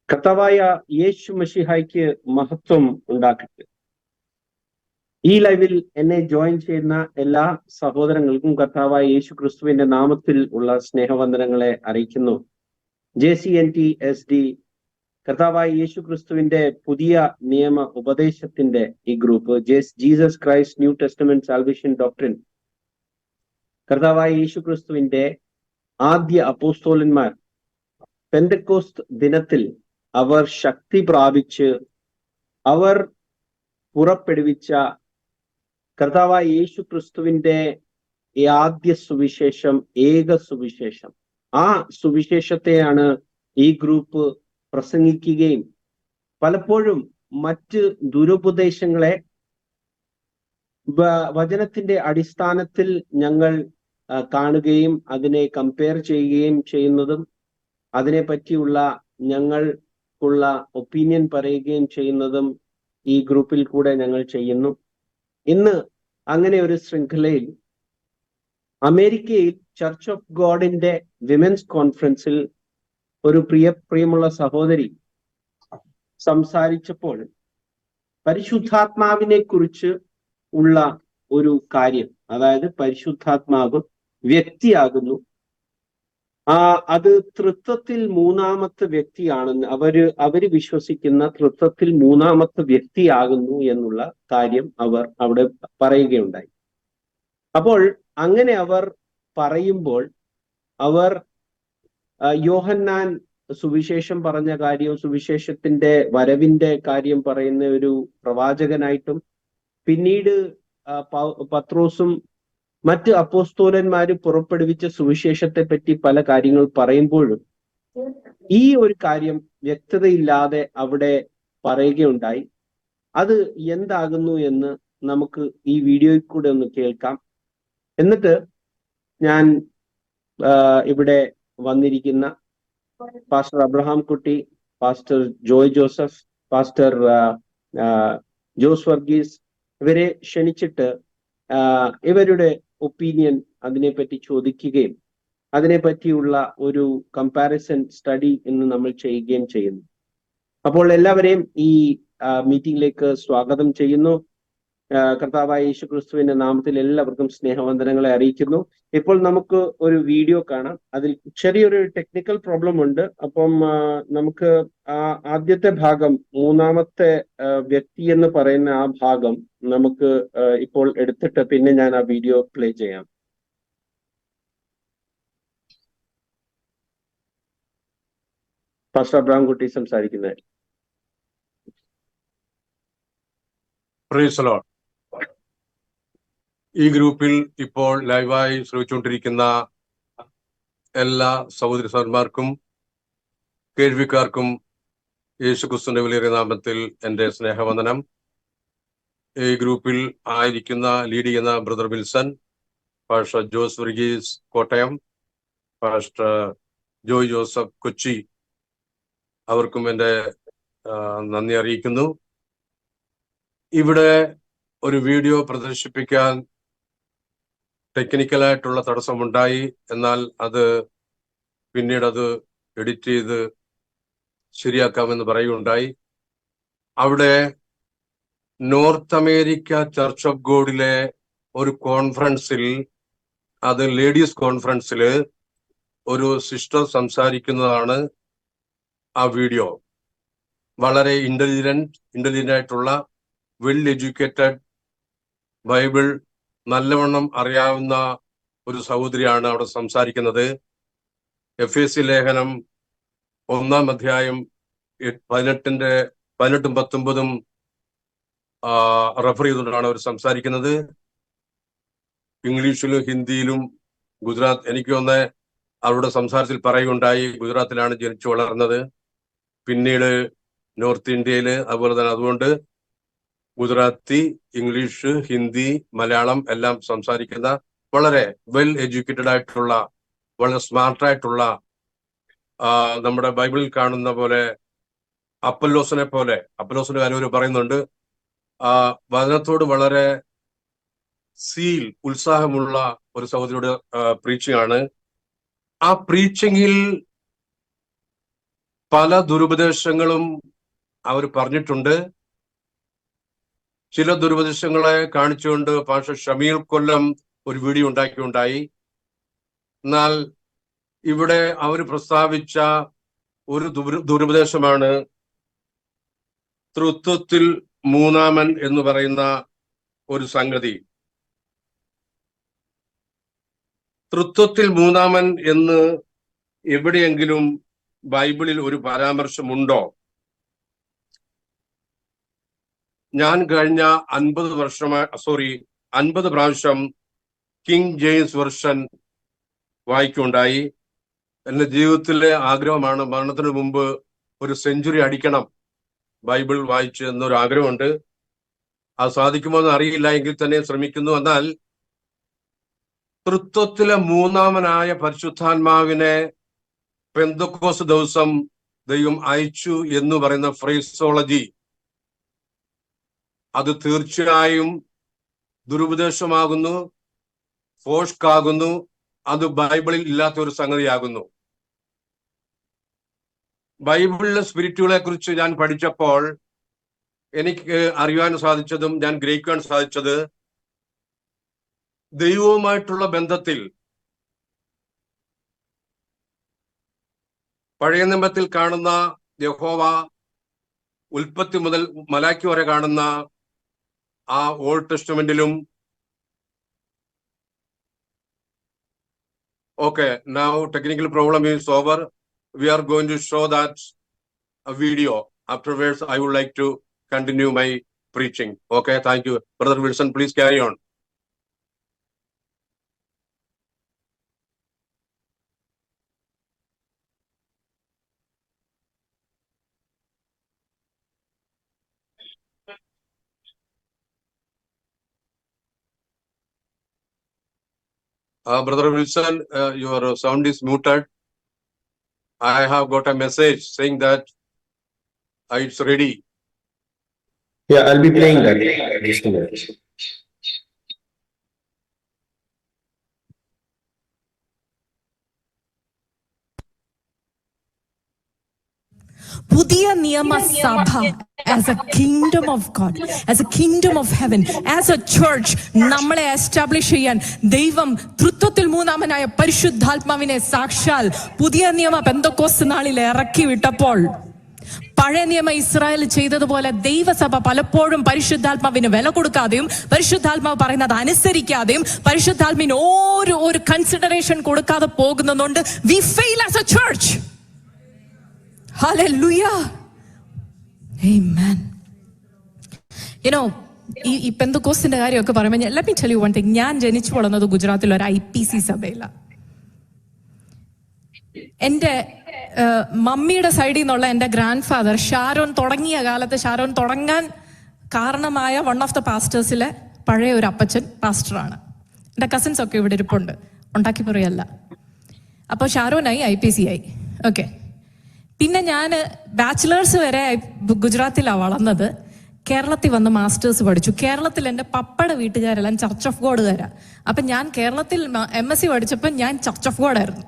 കർത്താവായ യേശു മശിഹായ്ക്ക് മഹത്വം ഉണ്ടാക്കട്ടെ. ഈ ലൈവിൽ എന്നെ ജോയിൻ ചെയ്യുന്ന എല്ലാ സഹോദരങ്ങൾക്കും കർത്താവായ യേശു ക്രിസ്തുവിന്റെ നാമത്തിൽ ഉള്ള സ്നേഹവന്ദനങ്ങളെ അറിയിക്കുന്നു. JCNT-SD കർത്താവായ യേശു ക്രിസ്തുവിന്റെ പുതിയ നിയമ ഉപദേശത്തിന്റെ ഈ group, Jesus Christ new testament salvation doctrine, കർത്താവായ യേശു ക്രിസ്തുവിന്റെ ആദ്യ അപ്പോസ്തോലന്മാർ പെന്തക്കോസ്ത് ദിനത്തിൽ അവർ ശക്തി പ്രാപിച്ച് അവർ പുറപ്പെടുവിച്ച കർത്താവായ യേശു ക്രിസ്തുവിന്റെ ആദ്യ സുവിശേഷം, ഏക സുവിശേഷം, ആ സുവിശേഷത്തെയാണ് ഈ ഗ്രൂപ്പ് പ്രസംഗിക്കുകയും പലപ്പോഴും മറ്റ് ദുരുപദേശങ്ങളെ വചനത്തിന്റെ അടിസ്ഥാനത്തിൽ ഞങ്ങൾ കാണുകയും അതിനെ കമ്പയർ ചെയ്യുകയും ചെയ്യുന്നതും അതിനെ പറ്റിയുള്ള ഞങ്ങൾക്കുള്ള ഒപ്പീനിയൻ പറയുകയും ചെയ്യുന്നതും ഈ ഗ്രൂപ്പിൽ കൂടെ ഞങ്ങൾ ചെയ്യുന്നു. ഇന്ന് അങ്ങനെ ഒരു ശൃംഖലയിൽ അമേരിക്കയിൽ ചർച്ച് ഓഫ് ഗോഡിന്റെ വിമൻസ് കോൺഫറൻസിൽ ഒരു പ്രിയമുള്ള സഹോദരി സംസാരിച്ചപ്പോൾ പരിശുദ്ധാത്മാവിനെ കുറിച്ച് ഉള്ള ഒരു കാര്യം, അതായത് പരിശുദ്ധാത്മാവ് വ്യക്തിയാകുന്നു, അത് തൃത്വത്തിൽ മൂന്നാമത്തെ വ്യക്തിയാണെന്ന് അവര് വിശ്വസിക്കുന്ന തൃത്വത്തിൽ മൂന്നാമത്തെ വ്യക്തിയാകുന്നു എന്നുള്ള കാര്യം അവർ അവിടെ പറയുകയുണ്ടായി. അപ്പോൾ അങ്ങനെ അവർ പറയുമ്പോൾ അവർ യോഹന്നാൻ സുവിശേഷം പറഞ്ഞ കാര്യം, സുവിശേഷത്തിന്റെ വരവിന്റെ കാര്യം പറയുന്ന ഒരു പ്രവാചകനായിട്ടും പിന്നീട് പത്രോസും മറ്റ് അപ്പോസ്തോലന്മാര് പുറപ്പെടുവിച്ച സുവിശേഷത്തെ പറ്റി പല കാര്യങ്ങൾ പറയുമ്പോഴും ഈ ഒരു കാര്യം വ്യക്തതയില്ലാതെ അവിടെ പറയുകയുണ്ടായി. അത് എന്താകുന്നു എന്ന് നമുക്ക് ഈ വീഡിയോയിൽ കൂടെ ഒന്ന് കേൾക്കാം. എന്നിട്ട് ഞാൻ ഇവിടെ വന്നിരിക്കുന്ന പാസ്റ്റർ അബ്രഹാം കുട്ടി, pastor Joy Joseph, pastor Jose Varghese, ഇവരെ ക്ഷണിച്ചിട്ട് ഇവരുടെ ഒപ്പീനിയൻ അതിനെപ്പറ്റി ചോദിക്കുകയും അതിനെപ്പറ്റിയുള്ള ഒരു കമ്പാരിസൺ സ്റ്റഡി ഇന്ന് നമ്മൾ ചെയ്യുകയും ചെയ്യുന്നു. അപ്പോൾ എല്ലാവരെയും ഈ മീറ്റിംഗിലേക്ക് സ്വാഗതം ചെയ്യുന്നു. കർത്താവായ യേശു ക്രിസ്തുവിന്റെ നാമത്തിൽ എല്ലാവർക്കും സ്നേഹവന്ദനങ്ങളെ അറിയിക്കുന്നു. ഇപ്പോൾ നമുക്ക് ഒരു വീഡിയോ കാണാം. അതിൽ ചെറിയൊരു ടെക്നിക്കൽ പ്രോബ്ലം ഉണ്ട്. അപ്പം നമുക്ക് ആദ്യത്തെ ഭാഗം, മൂന്നാമത്തെ വ്യക്തി എന്ന് പറയുന്ന ആ ഭാഗം നമുക്ക് ഇപ്പോൾ എടുത്തിട്ട് പിന്നെ ഞാൻ ആ വീഡിയോ പ്ലേ ചെയ്യാം. പാസ്റ്റർ അബ്രഹാം കുട്ടി സംസാരിക്കുന്നത്. ഈ ഗ്രൂപ്പിൽ ഇപ്പോൾ ലൈവായി ശ്രമിച്ചുകൊണ്ടിരിക്കുന്ന എല്ലാ സഹോദരി സഹോദരന്മാർക്കും കേൾവിക്കാർക്കും യേശുക്രിസ്തുവിന്റെ വലിയ നാമത്തിൽ എൻ്റെ സ്നേഹവന്ദനം. ഈ ഗ്രൂപ്പിൽ ആയിരിക്കുന്ന ലീഡ് ചെയ്യുന്ന brother Wilson, pastor Jose Varghese Kottayam, pastor Joy Joseph Kochi, അവർക്കും എൻ്റെ നന്ദി അറിയിക്കുന്നു. ഇവിടെ ഒരു വീഡിയോ പ്രദർശിപ്പിക്കാൻ ടെക്നിക്കലായിട്ടുള്ള തടസ്സമുണ്ടായി. എന്നാൽ അത് പിന്നീട് അത് എഡിറ്റ് ചെയ്ത് ശരിയാക്കാമെന്ന് പറയുകയുണ്ടായി. അവിടെ നോർത്ത് അമേരിക്ക ചർച്ച് ഓഫ് ഗോഡിലെ ഒരു കോൺഫറൻസിൽ, അത് ലേഡീസ് കോൺഫറൻസിൽ ഒരു സിസ്റ്റർ സംസാരിക്കുന്നതാണ് ആ വീഡിയോ. വളരെ ഇന്റലിജന്റ് ആയിട്ടുള്ള, വെൽ എഡ്യൂക്കേറ്റഡ്, ബൈബിൾ നല്ലവണ്ണം അറിയാവുന്ന ഒരു സഹോദരിയാണ് അവിടെ സംസാരിക്കുന്നത്. എഫേസ്യ ലേഖനം 1-ാം അധ്യായം 18-ഉം 19-ഉം റെഫർ ചെയ്തുകൊണ്ടാണ് അവർ സംസാരിക്കുന്നത്. ഇംഗ്ലീഷിലും ഹിന്ദിയിലും എനിക്ക് തോന്നുന്നത് അവരുടെ സംസാരത്തിൽ പറയുകയുണ്ടായി, ഗുജറാത്തിലാണ് ജനിച്ചു വളർന്നത്, പിന്നീട് നോർത്ത് ഇന്ത്യയിൽ, അതുപോലെ തന്നെ അതുകൊണ്ട് ഗുജറാത്തി, ഇംഗ്ലീഷ്, ഹിന്ദി, മലയാളം എല്ലാം സംസാരിക്കുന്ന വളരെ വെൽ എഡ്യൂക്കേറ്റഡ് ആയിട്ടുള്ള, വളരെ സ്മാർട്ടായിട്ടുള്ള, നമ്മുടെ ബൈബിളിൽ കാണുന്ന പോലെ അപ്പല്ലോസിന്റെ കാര്യം അവർ പറയുന്നുണ്ട്. വചനത്തോട് വളരെ ഉത്സാഹമുള്ള ഒരു സഹോദരിയുടെ പ്രീച്ചിങ് ആണ്. ആ പ്രീച്ചിങ്ങിൽ പല ദുരുപദേശങ്ങളും അവർ പറഞ്ഞിട്ടുണ്ട്. ചില ദുരുപദേശങ്ങളെ കാണിച്ചുകൊണ്ട് പാസ്റ്റർ ഷമീൽ കൊല്ലം ഒരു വീഡിയോ ഉണ്ടാക്കിയുണ്ടായി. എന്നാൽ ഇവിടെ അവർ പ്രസ്താവിച്ച ഒരു ദുരുപദേശമാണ് തൃത്വത്തിൽ മൂന്നാമൻ എന്ന് പറയുന്ന ഒരു സംഗതി. തൃത്വത്തിൽ മൂന്നാമൻ എന്ന് എവിടെയെങ്കിലും ബൈബിളിൽ ഒരു പരാമർശമുണ്ടോ? ഞാൻ കഴിഞ്ഞ 50 പ്രാവശ്യം കിങ് ജെയിംസ് വെർഷൻ വായിക്കുകയുണ്ടായി. എന്റെ ജീവിതത്തിലെ ആഗ്രഹമാണ് മരണത്തിന് മുമ്പ് ഒരു സെഞ്ചുറി അടിക്കണം ബൈബിൾ വായിച്ച് എന്നൊരു ആഗ്രഹമുണ്ട്. അത് സാധിക്കുമോ എന്ന് അറിയില്ല, എങ്കിൽ തന്നെ ശ്രമിക്കുന്നു. എന്നാൽ തൃത്വത്തിലെ മൂന്നാമനായ പരിശുദ്ധാത്മാവിനെ പെന്തക്കോസ്ത് ദിവസം ദൈവം അയച്ചു എന്ന് പറയുന്ന ഫ്രേസോളജി അത് തീർച്ചയായും ദുരുപദേശമാകുന്നു, ഫോഷ്കാകുന്നു. അത് ബൈബിളിൽ ഇല്ലാത്ത ഒരു സംഗതിയാകുന്നു. ബൈബിളിലെ സ്പിരിറ്റുകളെ കുറിച്ച് ഞാൻ പഠിച്ചപ്പോൾ എനിക്ക് അറിയാൻ സാധിച്ചതും ഞാൻ ഗ്രഹിക്കാൻ സാധിച്ചത്, ദൈവവുമായിട്ടുള്ള ബന്ധത്തിൽ പഴയ നിയമത്തിൽ കാണുന്ന യഹോവ, ഉൽപ്പത്തി മുതൽ മലാക്കി വരെ കാണുന്ന ആ old ടെസ്റ്റമെന്റിലും Okay, now technical problem is over. We are going to show that a video. Afterwards, I would like to continue my preaching. Okay, thank you. Brother Wilson, please carry on. Brother Wilson, your sound is muted. I have got a message saying that it's ready. Yeah, I'll be playing that. Just a minute. പുതിയ നിയമസഭ as A kingdom of God, as A kingdom of heaven, as A church നമ്മളെ establish ചെയ്യാൻ ദൈവം തൃത്വത്തിൽ മൂന്നാമനായ പരിശുദ്ധാത്മാവിനെ സാക്ഷാൽ പുതിയ നിയമ പെന്തക്കോസ്ത് നാളിൽ ഇറക്കി വിട്ടപ്പോൾ, പഴയ നിയമ ഇസ്രായേൽ ചെയ്തതുപോലെ ദൈവസഭ പലപ്പോഴും പരിശുദ്ധാത്മാവിന് വില കൊടുക്കാതെയും പരിശുദ്ധാത്മാവ് പറയുന്നത് അനുസരിക്കാതെയും പരിശുദ്ധാത്മാവിന് ഒരു കൺസിഡറേഷൻ കൊടുക്കാതെ പോകുന്നതുകൊണ്ട് V fail as A church. Hallelujah. Amen. You know, ഈ പെന്തക്കോസ്തിന്റെ കാര്യമൊക്കെ പറയുമ്പോൾ let me tell you one thing. ഞാൻ ജനിച്ചു വളർന്നത് ഗുജറാത്തിൽ ഒരു IPC സഭയിലാണ്. എൻ്റെ മമ്മിയുടെ സൈഡിൽ നിന്നുള്ള എൻ്റെ ഗ്രാൻഡ് ഫാദർ ഷാരോൺ തുടങ്ങിയ കാലത്ത്, ഷാരോൺ തുടങ്ങാൻ കാരണമായ വൺ ഓഫ് ദ പാസ്റ്റേഴ്സിലെ പഴയ ഒരു അപ്പച്ചൻ പാസ്റ്ററാണ്. എൻ്റെ കസിൻസ് ഒക്കെ ഇവിടെ ഇരിപ്പുണ്ട്, ഉണ്ടാക്കി പറയല്ല. അപ്പോൾ ഷാരോനായി IPC ആയി. ഓക്കെ, പിന്നെ ഞാൻ ബാച്ചിലേഴ്സ് വരെ ഗുജറാത്തിലാണ് വളർന്നത്. കേരളത്തിൽ വന്ന് മാസ്റ്റേഴ്സ് പഠിച്ചു. കേരളത്തിൽ എൻ്റെ പപ്പയുടെ വീട്ടുകാരെല്ലാം ചർച്ച് ഓഫ് ഗോഡുകാരാണ്. അപ്പം ഞാൻ കേരളത്തിൽ MSc പഠിച്ചപ്പോൾ ഞാൻ ചർച്ച് ഓഫ് ഗോഡായിരുന്നു.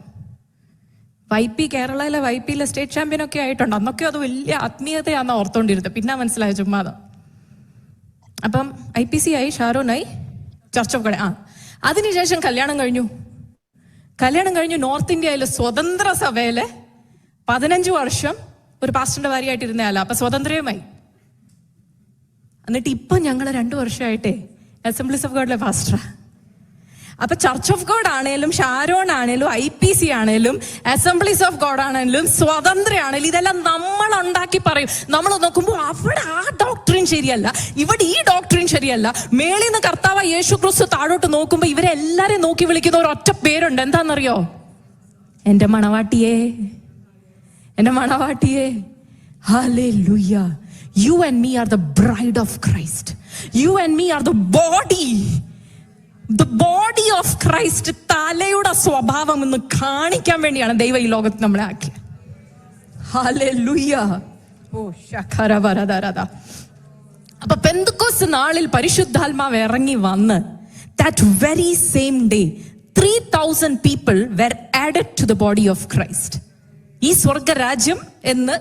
കേരളയിലെ YP സ്റ്റേറ്റ് ചാമ്പ്യൻ ഒക്കെ ആയിട്ടുണ്ട്. അന്നൊക്കെ അത് വലിയ ആത്മീയതയാണെന്ന് ഓർത്തോണ്ടിരുന്നത്. പിന്നെ മനസ്സിലായ ചുമ്മാതെ. അപ്പം IPC ആയി, ഷാരോനായി, ചർച്ച് ഓഫ് ഗോഡ്. അതിനുശേഷം കല്യാണം കഴിഞ്ഞു നോർത്ത് ഇന്ത്യയിലെ സ്വതന്ത്ര സഭയിലെ 15 വർഷം ഒരു പാസ്റ്ററിന്റെ ഭാര്യയായിട്ടിരുന്നയാളാ. അപ്പൊ സ്വതന്ത്രമായി. എന്നിട്ട് ഇപ്പൊ ഞങ്ങൾ 2 വർഷമായിട്ടേ അസംബ്ലീസ് ഓഫ് ഗോഡിലെ പാസ്റ്ററാ. അപ്പൊ ചർച്ച് ഓഫ് ഗോഡ് ആണേലും, ഷാരോൺ ആണേലും, IPC ആണേലും, അസംബ്ലീസ് ഓഫ് ഗോഡ് ആണേലും, സ്വതന്ത്ര ആണേലും, ഇതെല്ലാം നമ്മൾ ഉണ്ടാക്കി പറയും. നമ്മൾ നോക്കുമ്പോൾ അവിടെ ആ ഡോക്ട്രിൻ ശരിയല്ല, ഇവിടെ ഈ ഡോക്ട്രിൻ ശരിയല്ല. മേളിൽ നിന്ന് കർത്താവ് യേശു ക്രിസ്തു താഴോട്ട് നോക്കുമ്പോ ഇവരെല്ലാരെയും നോക്കി വിളിക്കുന്ന ഒരു ഒറ്റ പേരുണ്ട്. എന്താണെന്നറിയോ? എന്റെ മണവാട്ടിയേ, എന്റെ മണവാട്ടിയേ. Hallelujah. You and me are the bride of Christ. You and me are the body of Christ. തലയുടെ സ്വഭാവം എന്ന് കാണിക്കാൻ വേണ്ടിയാണ് ദൈവം ഈ ലോകത്ത് നമ്മളെ ആക്കിയത്. Hallelujah. അപ്പൊ പെന്തക്കോസ്ത് നാളിൽ പരിശുദ്ധാത്മാവ് ഇറങ്ങി വന്ന് that very same day 3,000 people were added to the body of Christ. ഈ സ്വർഗരാജ്യം എന്ന്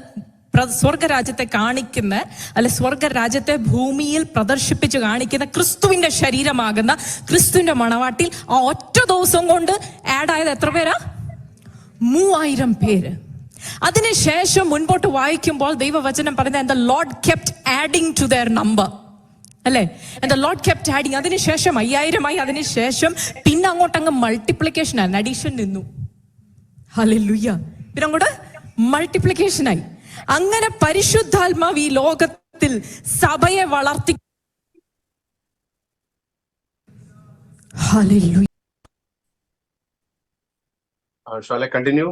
സ്വർഗരാജ്യത്തെ കാണിക്കുന്ന, അല്ലെ സ്വർഗരാജ്യത്തെ ഭൂമിയിൽ പ്രദർശിപ്പിച്ച് കാണിക്കുന്ന ക്രിസ്തുവിന്റെ ശരീരമാകുന്ന ക്രിസ്തുവിന്റെ മണവാട്ടിൽ ആ ഒറ്റ ദിവസം കൊണ്ട് ആഡ് ആയത് എത്ര പേരാ? 3000 പേര്. അതിനുശേഷം മുൻപോട്ട് വായിക്കുമ്പോൾ ദൈവവചനം പറയുന്നത് and the Lord kept adding to their number, അല്ലെ? and the Lord kept adding. അതിനുശേഷം 5000 ആയി. അതിനുശേഷം പിന്നെ അങ്ങോട്ടങ്ങ് മൾട്ടിപ്ലിക്കേഷൻ ആണ്, അഡീഷൻ നിന്നു. ഹല്ലേലൂയ. പിന്നെ അങ്ങോട്ട് മൾട്ടിപ്ലിക്കേഷൻ ആയി. അങ്ങനെ പരിശുദ്ധാത്മാവ് ഈ ലോകത്തിൽ സഭയെ വളർത്തി. Hallelujah. Shall I continue?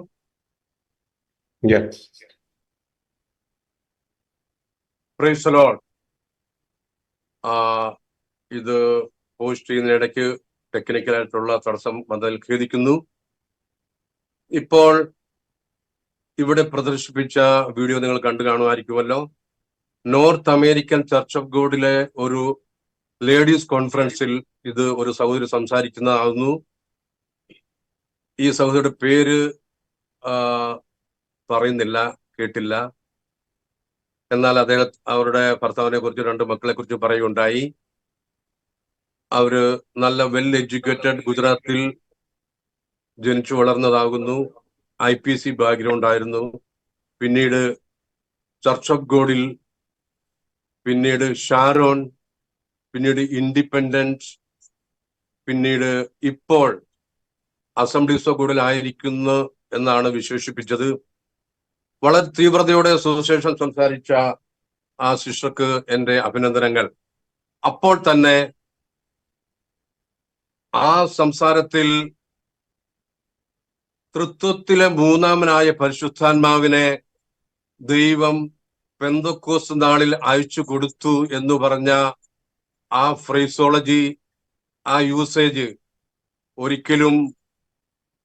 Yeah. Praise the Lord. ഇത് പോസ്റ്റ് ചെയ്യുന്നതിനിടയ്ക്ക് ടെക്നിക്കലായിട്ടുള്ള തടസ്സം വന്നതിൽ ഖേദിക്കുന്നു. ഇപ്പോൾ ഇവിടെ പ്രദർശിപ്പിച്ച വീഡിയോ നിങ്ങൾ കണ്ടു കാണുമായിരിക്കുമല്ലോ. നോർത്ത് അമേരിക്കൻ ചർച്ച് ഓഫ് ഗോഡിലെ ഒരു ലേഡീസ് കോൺഫറൻസിൽ ഇത് ഒരു സഹോദരി സംസാരിക്കുന്നതാകുന്നു. ഈ സഹോദരിയുടെ പേര് പറയുന്നില്ല, കേട്ടില്ല. എന്നാൽ അവരുടെ ഭർത്താവിനെ കുറിച്ച് 2 മക്കളെ കുറിച്ച് പറയുകയുണ്ടായി. അവര് നല്ല വെൽ എഡ്യൂക്കേറ്റഡ്, ഗുജറാത്തിൽ ജനിച്ചു വളർന്നതാകുന്നു. IPC ബാക്ക്ഗ്രൗണ്ട് ആയിരുന്നു. പിന്നീട് ചർച്ച് ഓഫ് ഗോഡിൽ, പിന്നീട് ഷാരോൺ, പിന്നീട് ഇൻഡിപെൻഡന്റ്, പിന്നീട് ഇപ്പോൾ അസംബ്ലീസ് ഓഫ് ഗോഡിൽ ആയിരിക്കുന്നു എന്നാണ് വിശേഷിപ്പിച്ചത്. വളരെ തീവ്രതയോടെ സുവിശേഷം സംസാരിച്ച ആ സിസ്റ്റർക്ക് എന്റെ അഭിനന്ദനങ്ങൾ. അപ്പോൾ തന്നെ ആ സംസാരത്തിൽ തൃത്വത്തിലെ മൂന്നാമനായ പരിശുദ്ധാത്മാവിനെ ദൈവം പെന്തക്കോസ്ത് നാളിൽ അയച്ചു കൊടുത്തു എന്ന് പറഞ്ഞ ആ ഫ്രേസോളജി, ആ യൂസേജ് ഒരിക്കലും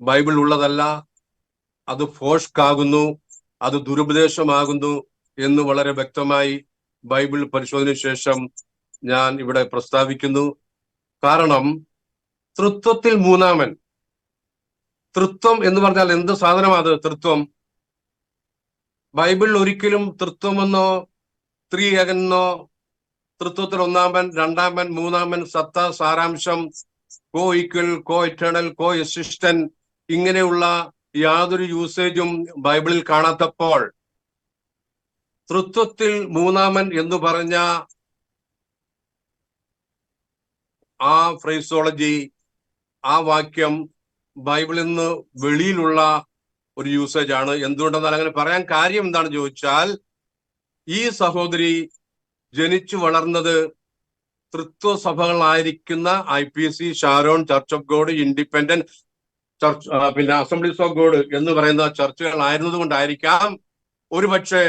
ബൈബിൾ ഉള്ളതല്ല. അത് ഫോഷ്കാകുന്നു, അത് ദുരുപദേശമാകുന്നു എന്ന് വളരെ വ്യക്തമായി ബൈബിൾ പരിശോധനയ്ക്ക് ശേഷം ഞാൻ ഇവിടെ പ്രസ്താവിക്കുന്നു. കാരണം തൃത്വത്തിൽ മൂന്നാമൻ, തൃത്വം എന്ന് പറഞ്ഞാൽ എന്ത് സാധനമാണ് തൃത്വം? ബൈബിളിൽ ഒരിക്കലും തൃത്വമെന്നോ ത്രിയേകനെന്നോ, തൃത്വത്തിൽ ഒന്നാമൻ, രണ്ടാമൻ, മൂന്നാമൻ, സത്ത, സാരാംശം, കോ ഈക്വൽ, കോ ഇറ്റേണൽ, കോ എസിസ്റ്റന്റ്, ഇങ്ങനെയുള്ള യാതൊരു യൂസേജും ബൈബിളിൽ കാണാത്തപ്പോൾ തൃത്വത്തിൽ മൂന്നാമൻ എന്ന് പറഞ്ഞ ആ ഫ്രേസോളജി, ആ വാക്യം ബൈബിളിൽ നിന്ന് വെളിയിലുള്ള ഒരു യൂസേജ് ആണ്. എന്തുകൊണ്ടെന്നാൽ അങ്ങനെ പറയാൻ കാര്യം എന്താണെന്ന് ചോദിച്ചാൽ, ഈ സഹോദരി ജനിച്ചു വളർന്നത് തൃത്വ സഭകളായിരിക്കുന്ന IPC, Sharon, church of God, independent church, പിന്നെ അസംബ്ലീസ് ഓഫ് ഗോഡ് എന്ന് പറയുന്ന ചർച്ചുകളായിരുന്നത് കൊണ്ടായിരിക്കാം ഒരുപക്ഷെ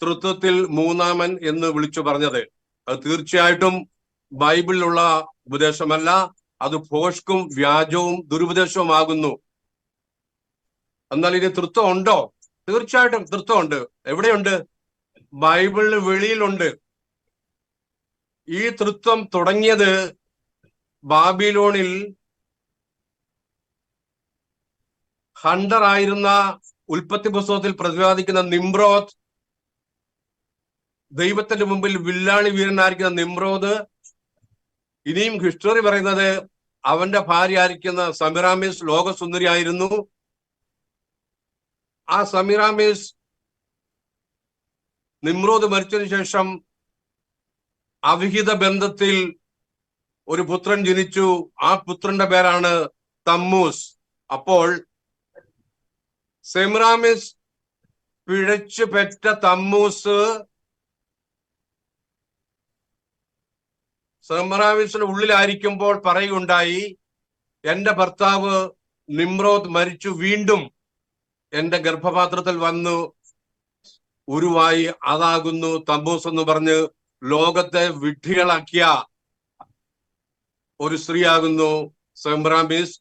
തൃത്വത്തിൽ മൂന്നാമൻ എന്ന് വിളിച്ചു പറഞ്ഞത്. അത് തീർച്ചയായിട്ടും ബൈബിളിലുള്ള ഉപദേശമല്ല. അത് ഭോഷ്കും വ്യാജവും ദുരുപദേശവുമാകുന്നു. എന്നാൽ ഇനി തൃത്വം ഉണ്ടോ? തീർച്ചയായിട്ടും തൃത്വമുണ്ട്. എവിടെയുണ്ട്? ബൈബിളിന് വെളിയിലുണ്ട്. ഈ തൃത്വം തുടങ്ങിയത് ബാബിലോണിൽ ഹണ്ടർ ആയിരുന്ന, ഉൽപ്പത്തി പുസ്തകത്തിൽ പ്രതിപാദിക്കുന്ന നിമ്രോദ്, ദൈവത്തിന്റെ മുമ്പിൽ വില്ലാളി വീരനായിരിക്കുന്ന നിമ്രോദ്. ഇനിയും ഹിസ്റ്ററി പറയുന്നത് അവന്റെ ഭാര്യ ആയിരിക്കുന്ന സമീറാമീസ് ലോകസുന്ദരി ആയിരുന്നു. ആ സമീറാമീസ് നിമ്രോദ് മരിച്ചതിന് ശേഷം അവിഹിത ബന്ധത്തിൽ ഒരു പുത്രൻ ജനിച്ചു. ആ പുത്രന്റെ പേരാണ് തമ്മൂസ്. അപ്പോൾ സെമിറാമിസ് പിഴച്ചു പെറ്റ തമ്മൂസ് സെമിറാമിസിന്റെ ഉള്ളിലായിരിക്കുമ്പോൾ പറയുകയുണ്ടായി, എന്റെ ഭർത്താവ് നിമ്രോദ് മരിച്ചു, വീണ്ടും എന്റെ ഗർഭപാത്രത്തിൽ വന്നു ഉരുവായി, അതാകുന്നു തമ്മൂസ് എന്ന് പറഞ്ഞ് ലോകത്തെ വിഡ്ഢികളാക്കിയ ഒരു സ്ത്രീയാകുന്നു സെമിറാമിസ്.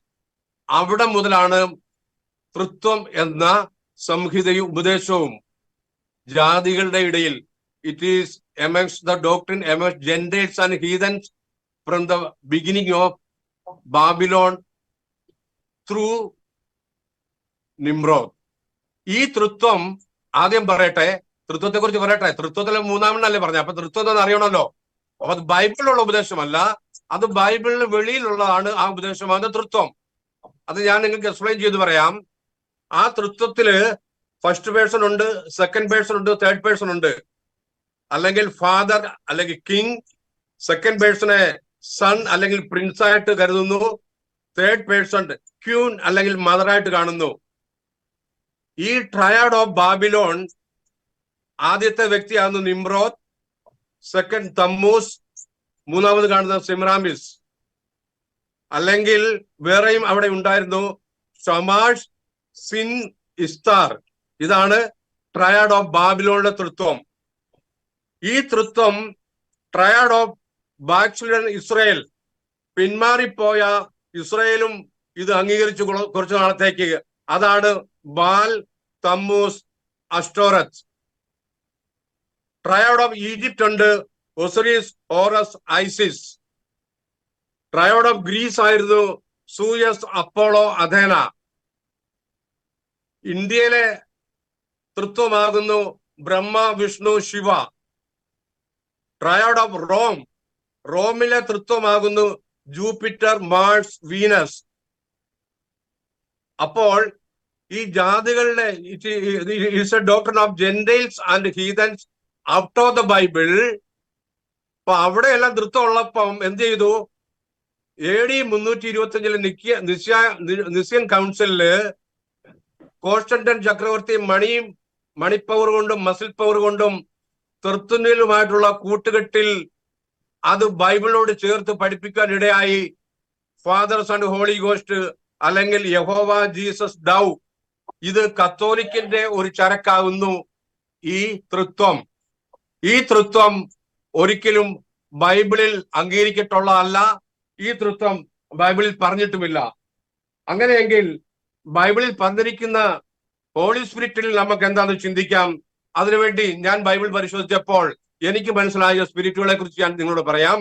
അവിടെ മുതലാണ് തൃത്വം എന്ന സംഹിതയും ഉപദേശവും ജാതികളുടെ ഇടയിൽ, it is amongst the doctrine amongst Gentiles and heathens from the beginning of Babylon through Nimrod. ഈ തൃത്വം ആദ്യം പറയട്ടെ, തൃത്വത്തെ കുറിച്ച് പറയട്ടെ. തൃത്വത്തിലെ മൂന്നാമെണ്ണല്ലേ പറഞ്ഞത്. അപ്പൊ തൃത്വം എന്ന് അറിയണമല്ലോ. അപ്പൊ അത് ബൈബിളിലുള്ള ഉപദേശമല്ല, അത് ബൈബിളിന് വെളിയിലുള്ളതാണ്. ആ ഉപദേശമാണ് തൃത്വം. അത് ഞാൻ നിങ്ങൾക്ക് എക്സ്പ്ലെയിൻ ചെയ്ത് പറയാം. ആ തൃത്വത്തില് ഫസ്റ്റ് പേഴ്സൺ ഉണ്ട്, സെക്കൻഡ് പേഴ്സൺ ഉണ്ട്, തേർഡ് പേഴ്സൺ ഉണ്ട്. അല്ലെങ്കിൽ ഫാദർ അല്ലെങ്കിൽ കിങ്, സെക്കൻഡ് പേഴ്സണെ സൺ അല്ലെങ്കിൽ പ്രിൻസ് ആയിട്ട് കരുതുന്നു, തേർഡ് പേഴ്സൺ ക്യൂൻ അല്ലെങ്കിൽ മദറായിട്ട് കാണുന്നു. ഈ ട്രയാഡ് ഓഫ് ബാബിലോൺ ആദ്യത്തെ വ്യക്തിയാകുന്നു നിമ്രോദ്, സെക്കൻഡ് തമ്മൂസ്, മൂന്നാമത് കാണുന്ന സിമ്രാമിസ്. അല്ലെങ്കിൽ വേറെയും അവിടെ ഉണ്ടായിരുന്നു, ഷമാഷ്, സിൻ, ഇസ്താർ. ഇതാണ് ട്രയാഡ് ഓഫ് ബാബിലോണിന്റെ തൃത്വം. ഈ തൃത്വം ട്രയാഡ് ഓഫ് ബാക്സ്ലിഡൻ ഇസ്രയേൽ, പിന്മാറിപ്പോയ ഇസ്രയേലും ഇത് അംഗീകരിച്ചു കുറച്ചു നാളത്തേക്ക്. അതാണ് Baal, Tammuz, Ashtoreth. Triad of Egypt ഉണ്ട്, Osiris, Horus, Isis. Triad of Greece ആയിരുന്നു സൂയസ്, അപ്പോളോ, അഥേന. ഇന്ത്യയിലെ തൃത്വമാകുന്നു Brahma, Vishnu, Shiva. Triad of Rome, റോമിലെ തൃത്വമാകുന്നു ജൂപ്പിറ്റർ, മാർസ്, വീനസ്. അപ്പോൾ ഈ ജാതികളുടെ it's a doctrine of Gentiles and heathens out of the Bible. അപ്പൊ അവിടെയെല്ലാം തൃത്വം ഉള്ളപ്പം എന്ത് ചെയ്തു? AD 325 നിസ്യൻ കൗൺസിലില് കോൺസ്റ്റന്റൈൻ ചക്രവർത്തി മണിപ്പവർ കൊണ്ടും മസിൽ പവർ കൊണ്ടും തൃത്വനിലുമായിട്ടുള്ള കൂട്ടുകെട്ടിൽ അത് ബൈബിളിനോട് ചേർത്ത് പഠിപ്പിക്കാൻ ഇടയായി. ഫാദർ, സൺ, ഹോളി ഗോസ്റ്റ് അല്ലെങ്കിൽ യഹോവ, ജീസസ്, ഡൗ. ഇത് കത്തോലിക്കിന്റെ ഒരു ചരക്കാകുന്നു ഈ തൃത്വം. ഈ തൃത്വം ഒരിക്കലും ബൈബിളിൽ അംഗീകരിക്കട്ടുള്ളതല്ല. ഈ തൃത്വം ബൈബിളിൽ പറഞ്ഞിട്ടുമില്ല. അങ്ങനെയെങ്കിൽ ബൈബിളിൽ പറഞ്ഞിരിക്കുന്ന ഹോളി സ്പിരിറ്റിൽ നമുക്ക് എന്താണെന്ന് ചിന്തിക്കാം. അതിനുവേണ്ടി ഞാൻ ബൈബിൾ പരിശോധിച്ചപ്പോൾ എനിക്ക് മനസ്സിലായ സ്പിരിറ്റുകളെ കുറിച്ച് ഞാൻ നിങ്ങളോട് പറയാം.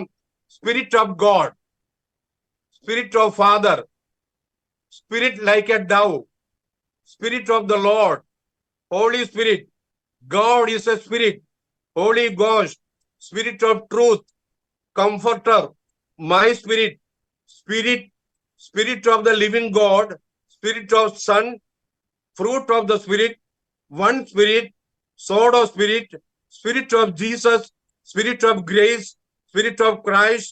Spirit of God, spirit of Father, spirit like a dove, spirit of the Lord, Holy Spirit, God is a spirit, Holy Ghost, spirit of truth, Comforter, my spirit, spirit of the living God, spirit of Son, fruit of the spirit, one spirit, sword of spirit, spirit of Jesus, spirit of grace, spirit of Christ,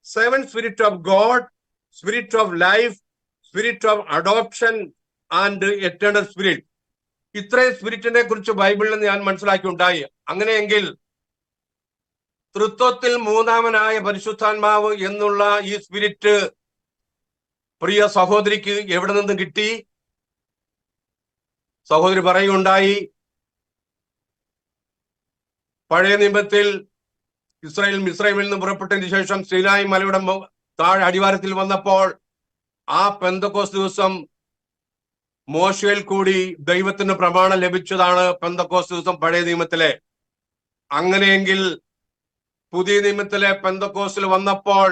seven spirit of God, spirit of life, spirit of adoption and eternal spirit. ഇത്രയും സ്പിരിറ്റിനെ കുറിച്ച് ബൈബിളിൽ നിന്ന് ഞാൻ മനസ്സിലാക്കിയുണ്ടായി. അങ്ങനെയെങ്കിൽ തൃത്വത്തിൽ മൂന്നാമനായ പരിശുദ്ധാത്മാവ് എന്നുള്ള ഈ spirit പ്രിയ സഹോദരിക്ക് എവിടെ നിന്ന് കിട്ടി? സഹോദരി പറയുകയുണ്ടായി, പഴയ നിയമത്തിൽ മിസ്രൈമിൽ നിന്ന് പുറപ്പെട്ടതിന് ശേഷം സീനായി മലയുടെ താഴെ അടിവാരത്തിൽ വന്നപ്പോൾ ആ പെന്തക്കോസ്ത് ദിവസം മോശയിൽ കൂടി ദൈവത്തിന് പ്രമാണം ലഭിച്ചതാണ് പെന്തക്കോസ്ത് ദിവസം പഴയ നിയമത്തിലെ. അങ്ങനെയെങ്കിൽ പുതിയ നിയമത്തിലെ പെന്തക്കോസ്തിൽ വന്നപ്പോൾ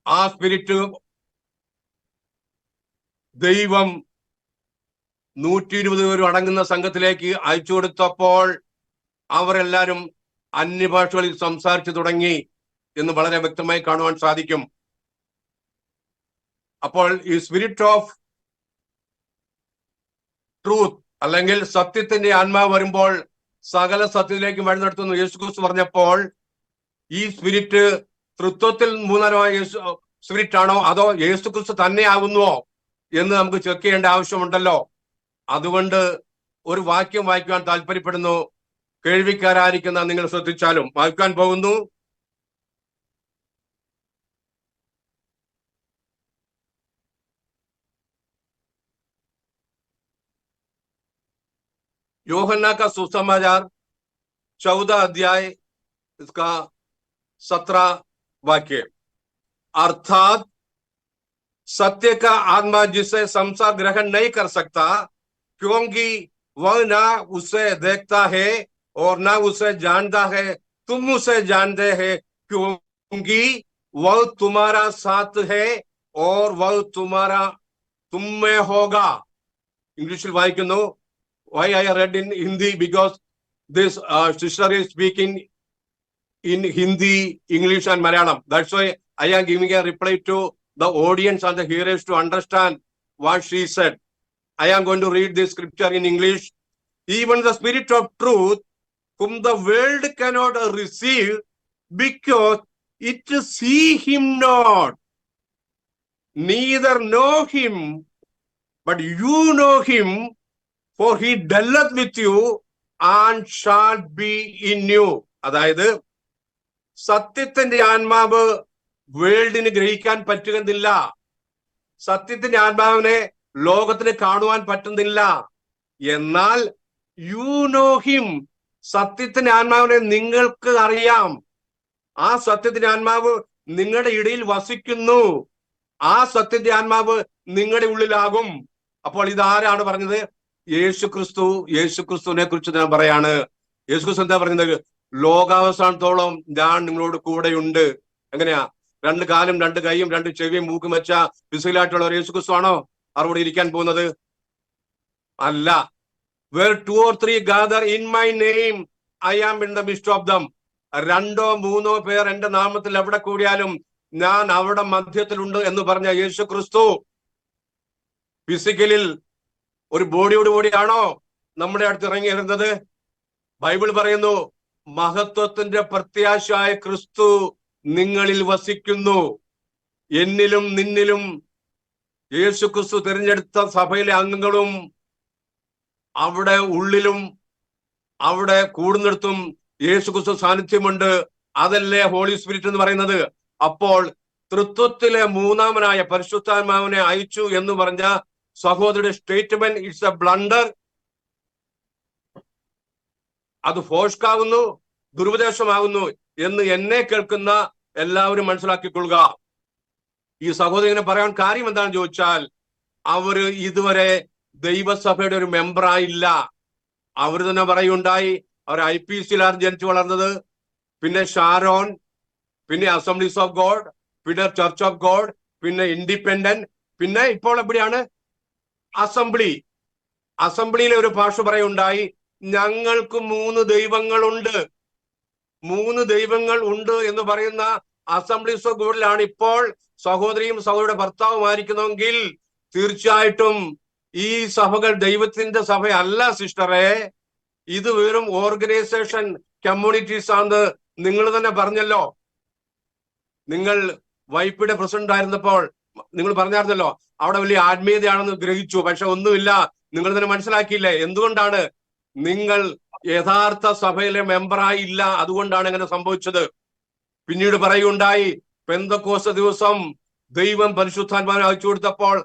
ആ സ്പിരിറ്റ് ദൈവം 120 പേരും അടങ്ങുന്ന സംഘത്തിലേക്ക് അയച്ചു കൊടുത്തപ്പോൾ അവരെല്ലാരും അന്യഭാഷകളിൽ സംസാരിച്ചു തുടങ്ങി എന്ന് വളരെ വ്യക്തമായി കാണുവാൻ സാധിക്കും. അപ്പോൾ ഈ സ്പിരിറ്റ് ഓഫ് ട്രൂത്ത് അല്ലെങ്കിൽ സത്യത്തിന്റെ ആത്മാവ് വരുമ്പോൾ സകല സത്യത്തിലേക്ക് വഴി നടത്തുന്നു യേശുക്രിസ്തു പറഞ്ഞപ്പോൾ ഈ സ്പിരിറ്റ് തൃത്വത്തിൽ മൂന്നാമമായ സ്പിരിറ്റ് ആണോ അതോ യേശുക്രിസ്തു തന്നെ ആകുന്നുവോ എന്ന് നമുക്ക് ചെക്ക് ചെയ്യേണ്ട ആവശ്യമുണ്ടല്ലോ. അതുകൊണ്ട് ഒരു വാക്യം വായിക്കുവാൻ താല്പര്യപ്പെടുന്നു. കേൾവിക്കാരായിരിക്കുന്ന നിങ്ങൾ ശ്രദ്ധിച്ചാലും വായിക്കാൻ പോകുന്നു. यूहन्ना का सुसमाचार 14 अध्याय इसका 17 वाक्य, अर्थात सत्य का आत्मा जिसे संसार ग्रहण नहीं कर सकता क्योंकि वह ना उसे देखता है और ना उसे जानता है, तुम उसे जानते हैं क्योंकि वह तुम्हारा साथ है और वह തുമ്മേ ഹോഗ. ഇംഗ്ലീഷിൽ വായിക്കുന്നു. Why I read in Hindi? Because this sister is speaking in Hindi, English and Malayalam. That's why I am giving a reply to the audience and the hearers to understand what she said. I am going to read this scripture in English. Even the Spirit of truth, whom the world cannot receive, because it see him not, neither know him, but you know him, for he dwelleth with you and shall be in you. അതായത് സത്യത്തിന്റെ ആത്മാവ് വേൾഡിന് ഗ്രഹിക്കാൻ പറ്റുന്നില്ല. സത്യത്തിന്റെ ആത്മാവിനെ ലോകത്തിന് കാണുവാൻ പറ്റുന്നില്ല. എന്നാൽ യു നോ ഹിം, സത്യത്തിന്റെ ആത്മാവിനെ നിങ്ങൾക്ക് അറിയാം. ആ സത്യത്തിന്റെ ആത്മാവ് നിങ്ങളുടെ ഇടയിൽ വസിക്കുന്നു. ആ സത്യത്തിന്റെ ആത്മാവ് നിങ്ങളുടെ ഉള്ളിലാകും. അപ്പോൾ ഇതാരാണ് പറഞ്ഞത്? യേശുക്രിസ്തുവിനെ കുറിച്ച് ഞാൻ പറയാണ്. യേശുക്രിസ്തു എന്താ പറയുന്നത്? ലോകാവസാനത്തോളം ഞാൻ നിങ്ങളോട് കൂടെയുണ്ട്. എങ്ങനെയാ? 2 കാലും 2 കൈയും 2 ചെവിയും മൂക്കും വെച്ച ഫിസിക്കലായിട്ടുള്ള ഒരു യേശുക്രിസ്തു ആണോ അവിടെ ഇരിക്കാൻ പോകുന്നത്? അല്ല. Where 2 or 3 gather in my name, I am in the midst of them. 2 or 3 പേർ എന്റെ നാമത്തിൽ എവിടെ കൂടിയാലും ഞാൻ അവിടെ മധ്യത്തിലുണ്ട് എന്ന് പറഞ്ഞ യേശുക്രിസ്തു ഫിസിക്കലിൽ ഒരു ബോഡിയോട് കൂടിയാണോ നമ്മുടെ അടുത്ത് ഇറങ്ങി വരുന്നത്? ബൈബിൾ പറയുന്നു, മഹത്വത്തിന്റെ പ്രത്യാശയായ ക്രിസ്തു നിങ്ങളിൽ വസിക്കുന്നു. എന്നിലും നിന്നിലും യേശുക്രിസ്തു തിരഞ്ഞെടുത്ത സഭയിലെ അംഗങ്ങളും അവിടെ ഉള്ളിലും അവിടെ കൂടുന്നിടത്തും യേശുക്രിസ്തു സാന്നിധ്യമുണ്ട്. അതല്ലേ ഹോളി സ്പിരിറ്റ് എന്ന് പറയുന്നത്. അപ്പോൾ തൃത്വത്തിലെ മൂന്നാമനായ പരിശുദ്ധാത്മാവിനെ അയച്ചു എന്ന് പറഞ്ഞ സഹോദരിയുടെ സ്റ്റേറ്റ്മെന്റ് ഇറ്റ്സ് എ ബ്ലണ്ടർ. അത് ഫോഷ്കാകുന്നു, ദുരുപദേശമാകുന്നു എന്ന് എന്നെ കേൾക്കുന്ന എല്ലാവരും മനസ്സിലാക്കിക്കൊള്ളുക. ഈ സഹോദരനെ പറയാൻ കാര്യം എന്താണെന്ന് ചോദിച്ചാൽ, അവര് ഇതുവരെ ദൈവസഭയുടെ ഒരു മെമ്പറായില്ല. അവർ തന്നെ പറയുണ്ടായി, അവർ IPCയിലാണ് ജനിച്ചു വളർന്നത്, പിന്നെ ഷാരോൺ, പിന്നെ അസംബ്ലീസ് ഓഫ് ഗോഡ്, പിന്നെ ചർച്ച് ഓഫ് ഗോഡ്, പിന്നെ ഇൻഡിപെൻഡന്റ്, പിന്നെ ഇപ്പോൾ എവിടെയാണ്? അസംബ്ലിയിലെ ഒരു ഭാഷ പറയുണ്ടായി, ഞങ്ങൾക്ക് 3 ദൈവങ്ങളുണ്ട്. 3 ദൈവങ്ങൾ ഉണ്ട് എന്ന് പറയുന്ന അസംബ്ലീസ് ഓഫ് ഗോഡിലാണ് ഇപ്പോൾ സഹോദരിയും സഹോദരിയുടെ ഭർത്താവുമായിരിക്കുന്നെങ്കിൽ തീർച്ചയായിട്ടും ഈ സഭകൾ ദൈവത്തിന്റെ സഭയല്ല സിസ്റ്ററെ. ഇത് വെറും ഓർഗനൈസേഷൻ, കമ്മ്യൂണിറ്റീസ് ആണെന്ന് നിങ്ങൾ തന്നെ പറഞ്ഞല്ലോ. നിങ്ങൾ വൈപ്പിയുടെ പ്രസിഡന്റ് ആയിരുന്നപ്പോൾ നിങ്ങൾ പറഞ്ഞായിരുന്നല്ലോ അവിടെ വലിയ ആത്മീയതയാണെന്ന് ഗ്രഹിച്ചു. പക്ഷെ ഒന്നുമില്ല, നിങ്ങൾ തന്നെ മനസ്സിലാക്കിയില്ലേ? എന്തുകൊണ്ടാണ്? നിങ്ങൾ യഥാർത്ഥ സഭയിലെ മെമ്പറായില്ല. അതുകൊണ്ടാണ് അങ്ങനെ സംഭവിച്ചത്. പിന്നീട് പറയുണ്ടായി, പെന്തക്കോസ്ത് ദിവസം ദൈവം പരിശുദ്ധാത്മാവിനെ അയച്ചു കൊടുത്തപ്പോൾ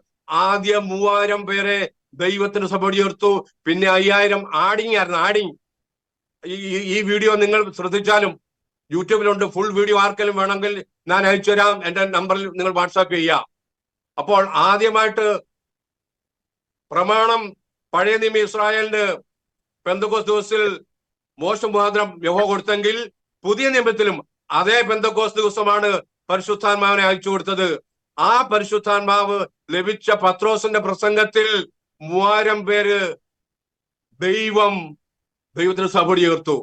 ആദ്യം 3000 പേരെ ദൈവത്തിന് സഭ ഉയർത്തു. പിന്നെ 5000 ആഡിങ്. ഈ വീഡിയോ നിങ്ങൾ ശ്രദ്ധിച്ചാലും യൂട്യൂബിലുണ്ട്, ഫുൾ വീഡിയോ. ആർക്കെങ്കിലും വേണമെങ്കിൽ ഞാൻ അയച്ചു തരാം. എന്റെ നമ്പറിൽ നിങ്ങൾ വാട്സാപ്പ് ചെയ്യുക. അപ്പോൾ ആദ്യമായിട്ട് പ്രമാണം പഴയ നിയമ ഇസ്രായേലിന് പെന്തക്കോസ്ത് ദിവസത്തിൽ മോശ മുഖാന്തരം യഹോവ കൊടുത്തെങ്കിൽ പുതിയ നിയമത്തിലും അതേ പെന്തക്കോസ്ത് ദിവസമാണ് പരിശുദ്ധാത്മാവിനെ അയച്ചു കൊടുത്തത്. ആ പരിശുദ്ധാത്മാവ് ലഭിച്ച പത്രോസിന്റെ പ്രസംഗത്തിൽ 3000 പേര് ദൈവത്തിന് സഭ ഉയർത്തു.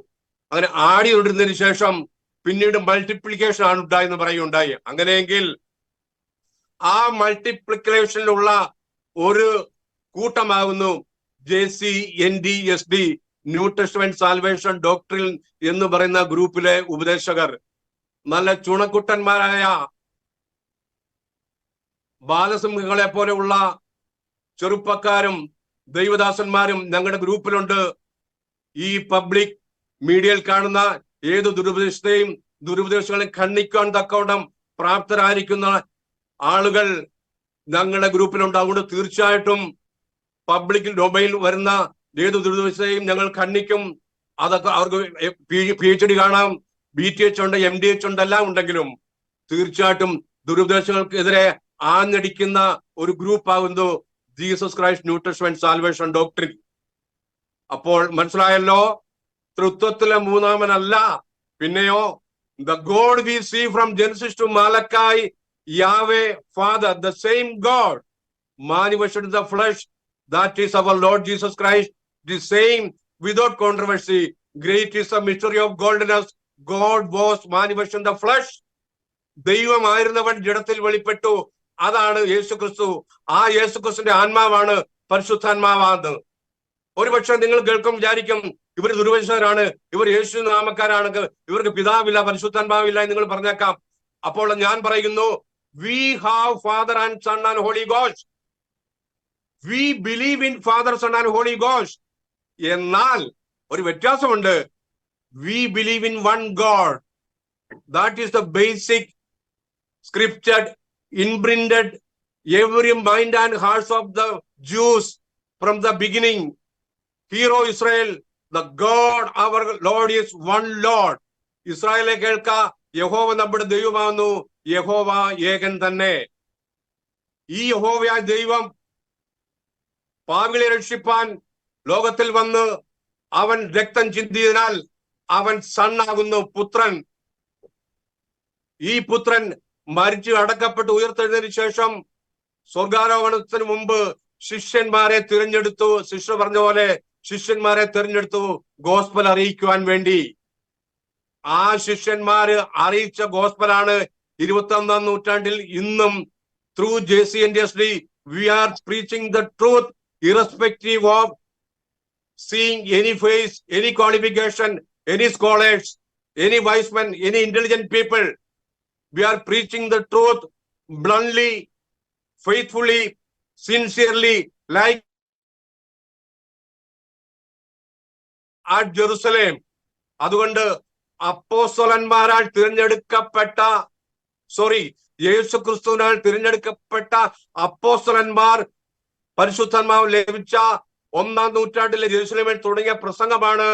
അങ്ങനെ ആടി ഉയർന്നതിന് ശേഷം പിന്നീട് മൾട്ടിപ്ലിക്കേഷൻ ആണ് ഉണ്ടായെന്ന് പറയുകയുണ്ടായി. അങ്ങനെയെങ്കിൽ ആ മൾട്ടിപ്ലിക്കേഷനിലുള്ള ഒരു കൂട്ടമാകുന്നു JCNDSD, new testament salvation doctrine എന്ന് പറയുന്ന ഗ്രൂപ്പിലെ ഉപദേശകർ. നല്ല ചുണക്കുട്ടന്മാരായ ബാലസിംഹങ്ങളെ പോലെയുള്ള ചെറുപ്പക്കാരും ദൈവദാസന്മാരും ഞങ്ങളുടെ ഗ്രൂപ്പിലുണ്ട്. ഈ പബ്ലിക് മീഡിയയിൽ കാണുന്ന ഏത് ദുരുപദേശങ്ങളെ ഖണ്ഡിക്കാൻ തക്കവണ്ണം പ്രാപ്തരായിരിക്കുന്ന ആളുകൾ ഞങ്ങളുടെ ഗ്രൂപ്പിലുണ്ട്. അതുകൊണ്ട് തീർച്ചയായിട്ടും പബ്ലിക് ഡൊമൈനിൽ വരുന്ന ഏത് ദുരുപദേശത്തെയും ഞങ്ങൾ ഖണ്ഡിക്കും. അതൊക്കെ അവർക്ക് PhD കാണാം, BTH ഉണ്ട്, MDH ഉണ്ട്, എല്ലാം ഉണ്ടെങ്കിലും തീർച്ചയായിട്ടും ദുരുപദേശങ്ങൾക്കെതിരെ ആഞ്ഞടിക്കുന്ന ഒരു ഗ്രൂപ്പ് ആകുന്നു Jesus Christ new testament salvation doctrine. അപ്പോൾ മനസ്സിലായല്ലോ, തൃത്വത്തിലെ മൂന്നാമനല്ല. പിന്നെയോ the God we see from Genesis to Malachi, Yahweh Father, the same God. manifested in the flesh, that is our Lord Jesus Christ, the same without controversy. Great is the mystery of godliness. God was manifested in the flesh. ദൈവമായിരുന്നവൻ ജഡത്തിൽ വെളിപ്പെട്ടു. അതാണ് യേശുക്രിസ്തു. ആ യേശുക്രിസ്തുവിന്റെ ആത്മാവാണ് പരിശുദ്ധാത്മാവാണ്. ഒരുപക്ഷെ നിങ്ങൾ കേൾക്കും, വിചാരിക്കും ഇവർ ദുർവചനരാണ്, ഇവർ യേശു നാമക്കാരാണെങ്കിൽ ഇവർക്ക് പിതാവില്ല, പരിശുദ്ധാത്മാവില്ല എന്ന് നിങ്ങൾ പറഞ്ഞേക്കാം. അപ്പോൾ ഞാൻ പറയുന്നു, we have Father and Son and Holy Ghost. We believe in Father, Son and Holy Ghost. എന്നാൽ ഒരു വ്യത്യാസമുണ്ട്. We believe in one God. That is the basic scripture imprinted every mind and hearts of the Jews from the beginning. Hear, O Israel, the God our Lord is one Lord. ഇസ്രായേലെ കേൾക്ക, യഹോവ നമ്മുടെ ദൈവമാകുന്നു, യഹോവ ഏകൻ തന്നെ. ഈ യഹോവയായ ദൈവം പാപികളെ രക്ഷിപ്പാൻ ലോകത്തിൽ വന്ന് അവൻ രക്തം ചിന്തിയതിനാൽ അവൻ സണ്ണാകുന്നു, പുത്രൻ. ഈ പുത്രൻ മരിച്ചു അടക്കപ്പെട്ട് ഉയർത്തെഴുന്നതിന് ശേഷം സ്വർഗാരോഹണത്തിന് മുമ്പ് ശിഷ്യന്മാരെ തിരഞ്ഞെടുത്തു. ശിഷ്യ പറഞ്ഞ പോലെ ശിഷ്യന്മാരെ തിരഞ്ഞെടുത്തു ഗോസ്പൽ അറിയിക്കുവാൻ വേണ്ടി. ആ ശിഷ്യന്മാര് അറിയിച്ച ഗോസ്പലാണ് 21ാം നൂറ്റാണ്ടിൽ ഇന്നും through JCNDSD we are preaching the truth irrespective of seeing any face, any qualification, any scholars, any wise men, any intelligent people. We are preaching the truth bluntly, faithfully, sincerely, like at Jerusalem. അതുകൊണ്ട് അപ്പോസ്തലന്മാരാൽ തിരഞ്ഞെടുക്കപ്പെട്ട യേശുക്രിസ്തുവിനാൽ തിരഞ്ഞെടുക്കപ്പെട്ട അപ്പോസ്തലന്മാർ പരിശുദ്ധാത്മാവ് ലഭിച്ച 1ാം നൂറ്റാണ്ടിലെ ജെറുസലേമിൽ തുടങ്ങിയ പ്രസംഗമാണ്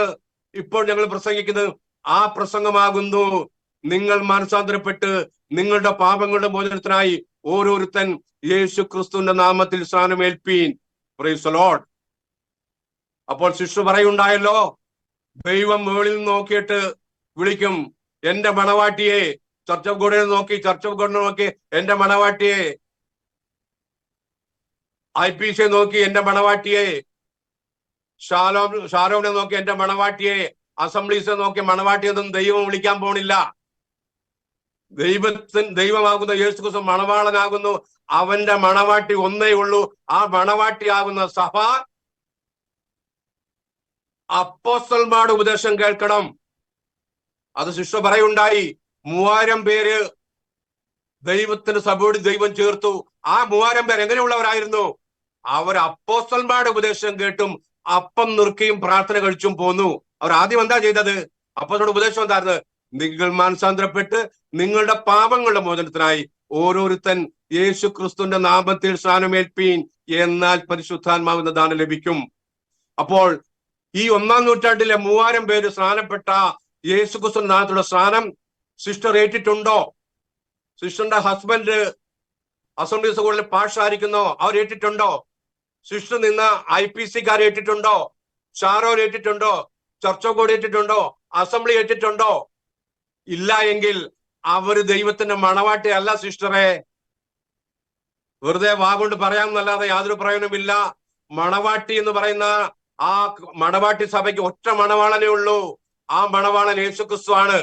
ഇപ്പോൾ ഞങ്ങൾ പ്രസംഗിക്കുന്നത്. ആ പ്രസംഗമാകുന്നു, നിങ്ങൾ മാനസാന്തരപ്പെട്ട് നിങ്ങളുടെ പാപങ്ങളുടെ മോചനത്തിനായി ഓരോരുത്തൻ യേശു ക്രിസ്തുവിന്റെ നാമത്തിൽ സ്നാനമേൽപ്പീൻ. Price the Lord. അപ്പോൾ ശിശു പറയുണ്ടായല്ലോ, ദൈവം മുകളിൽ നോക്കിയിട്ട് വിളിക്കും, എന്റെ മണവാട്ടിയെ. ചർച്ച് ഓഫ് ഗോഡിനെ നോക്കി, ചർച്ച് ഓഫ് ഗോഡിനെ നോക്കി എന്റെ മണവാട്ടിയെ. IPC നോക്കി എന്റെ മണവാട്ടിയെ. ഷാരോനെ നോക്കി എന്റെ മണവാട്ടിയെ. അസംബ്ലീസിനെ നോക്കി മണവാട്ടിയൊന്നും ദൈവം വിളിക്കാൻ പോണില്ല. ദൈവമാകുന്ന യേശുക്രിസ്തു മണവാളനാകുന്നു. അവന്റെ മണവാട്ടി ഒന്നേ ഉള്ളൂ. ആ മണവാട്ടിയാകുന്ന സഭ അപ്പോസ്തലന്മാരുടെ ഉപദേശം കേൾക്കണം. അത് ശിഷ്യ പറയുണ്ടായി. 3000 പേര് ദൈവത്തിന് സഭയോട് ദൈവം ചേർത്തു. ആ 3000 പേർ എങ്ങനെയുള്ളവരായിരുന്നു? അവർ അപ്പോസ്തലന്മാരുടെ ഉപദേശം കേട്ടും അപ്പം നുറുക്കിയും പ്രാർത്ഥന കഴിച്ചും പോന്നു. അവർ ആദ്യം എന്താ ചെയ്തത്? അപ്പോസ്തലരുടെ ഉപദേശം എന്തായിരുന്നു? നിങ്ങൾ മാനസാന്തരപ്പെട്ട് നിങ്ങളുടെ പാപങ്ങളുടെ മോചനത്തിനായി ഓരോരുത്തൻ യേശു ക്രിസ്തുവിന്റെ നാമത്തിൽ സ്നാനമേൽപ്പീൻ, എന്നാൽ പരിശുദ്ധാത്മാവിന്റെ ദാനം ലഭിക്കും. അപ്പോൾ ഈ 1ാം നൂറ്റാണ്ടിലെ 3000 പേര് സ്നാനപ്പെട്ട യേശു ക്രിസ്തുവിന്റെ നാമത്തിലുള്ള സ്നാനം സിസ്റ്റർ ഏറ്റിട്ടുണ്ടോ? സിസ്റ്ററിന്റെ ഹസ്ബൻഡ് അസംബ്ലി സ്കൂളിൽ പാഷായിരിക്കുന്നോ? അവർ ഏറ്റിട്ടുണ്ടോ? സിസ്റ്റർ നിന്ന് IPCക്കാർ ഏറ്റിട്ടുണ്ടോ? ഷാരോൻ ഏറ്റിട്ടുണ്ടോ? ചർച്ച് ഓഫ് ഗോഡ് ഏറ്റിട്ടുണ്ടോ? അസംബ്ലി ഏറ്റിട്ടുണ്ടോ? ഇല്ല എങ്കിൽ അവര് ദൈവത്തിന്റെ മണവാട്ടി അല്ല സിസ്റ്ററെ. വെറുതെ വാഗൊണ്ട് പറയാമെന്നല്ലാതെ യാതൊരു പ്രയോജനമില്ല. മണവാട്ടി എന്ന് പറയുന്ന ആ മണവാട്ടി സഭയ്ക്ക് ഒറ്റ മണവാളനേ ഉള്ളൂ. ആ മണവാളൻ യേശുക്രിസ്തു ആണ്.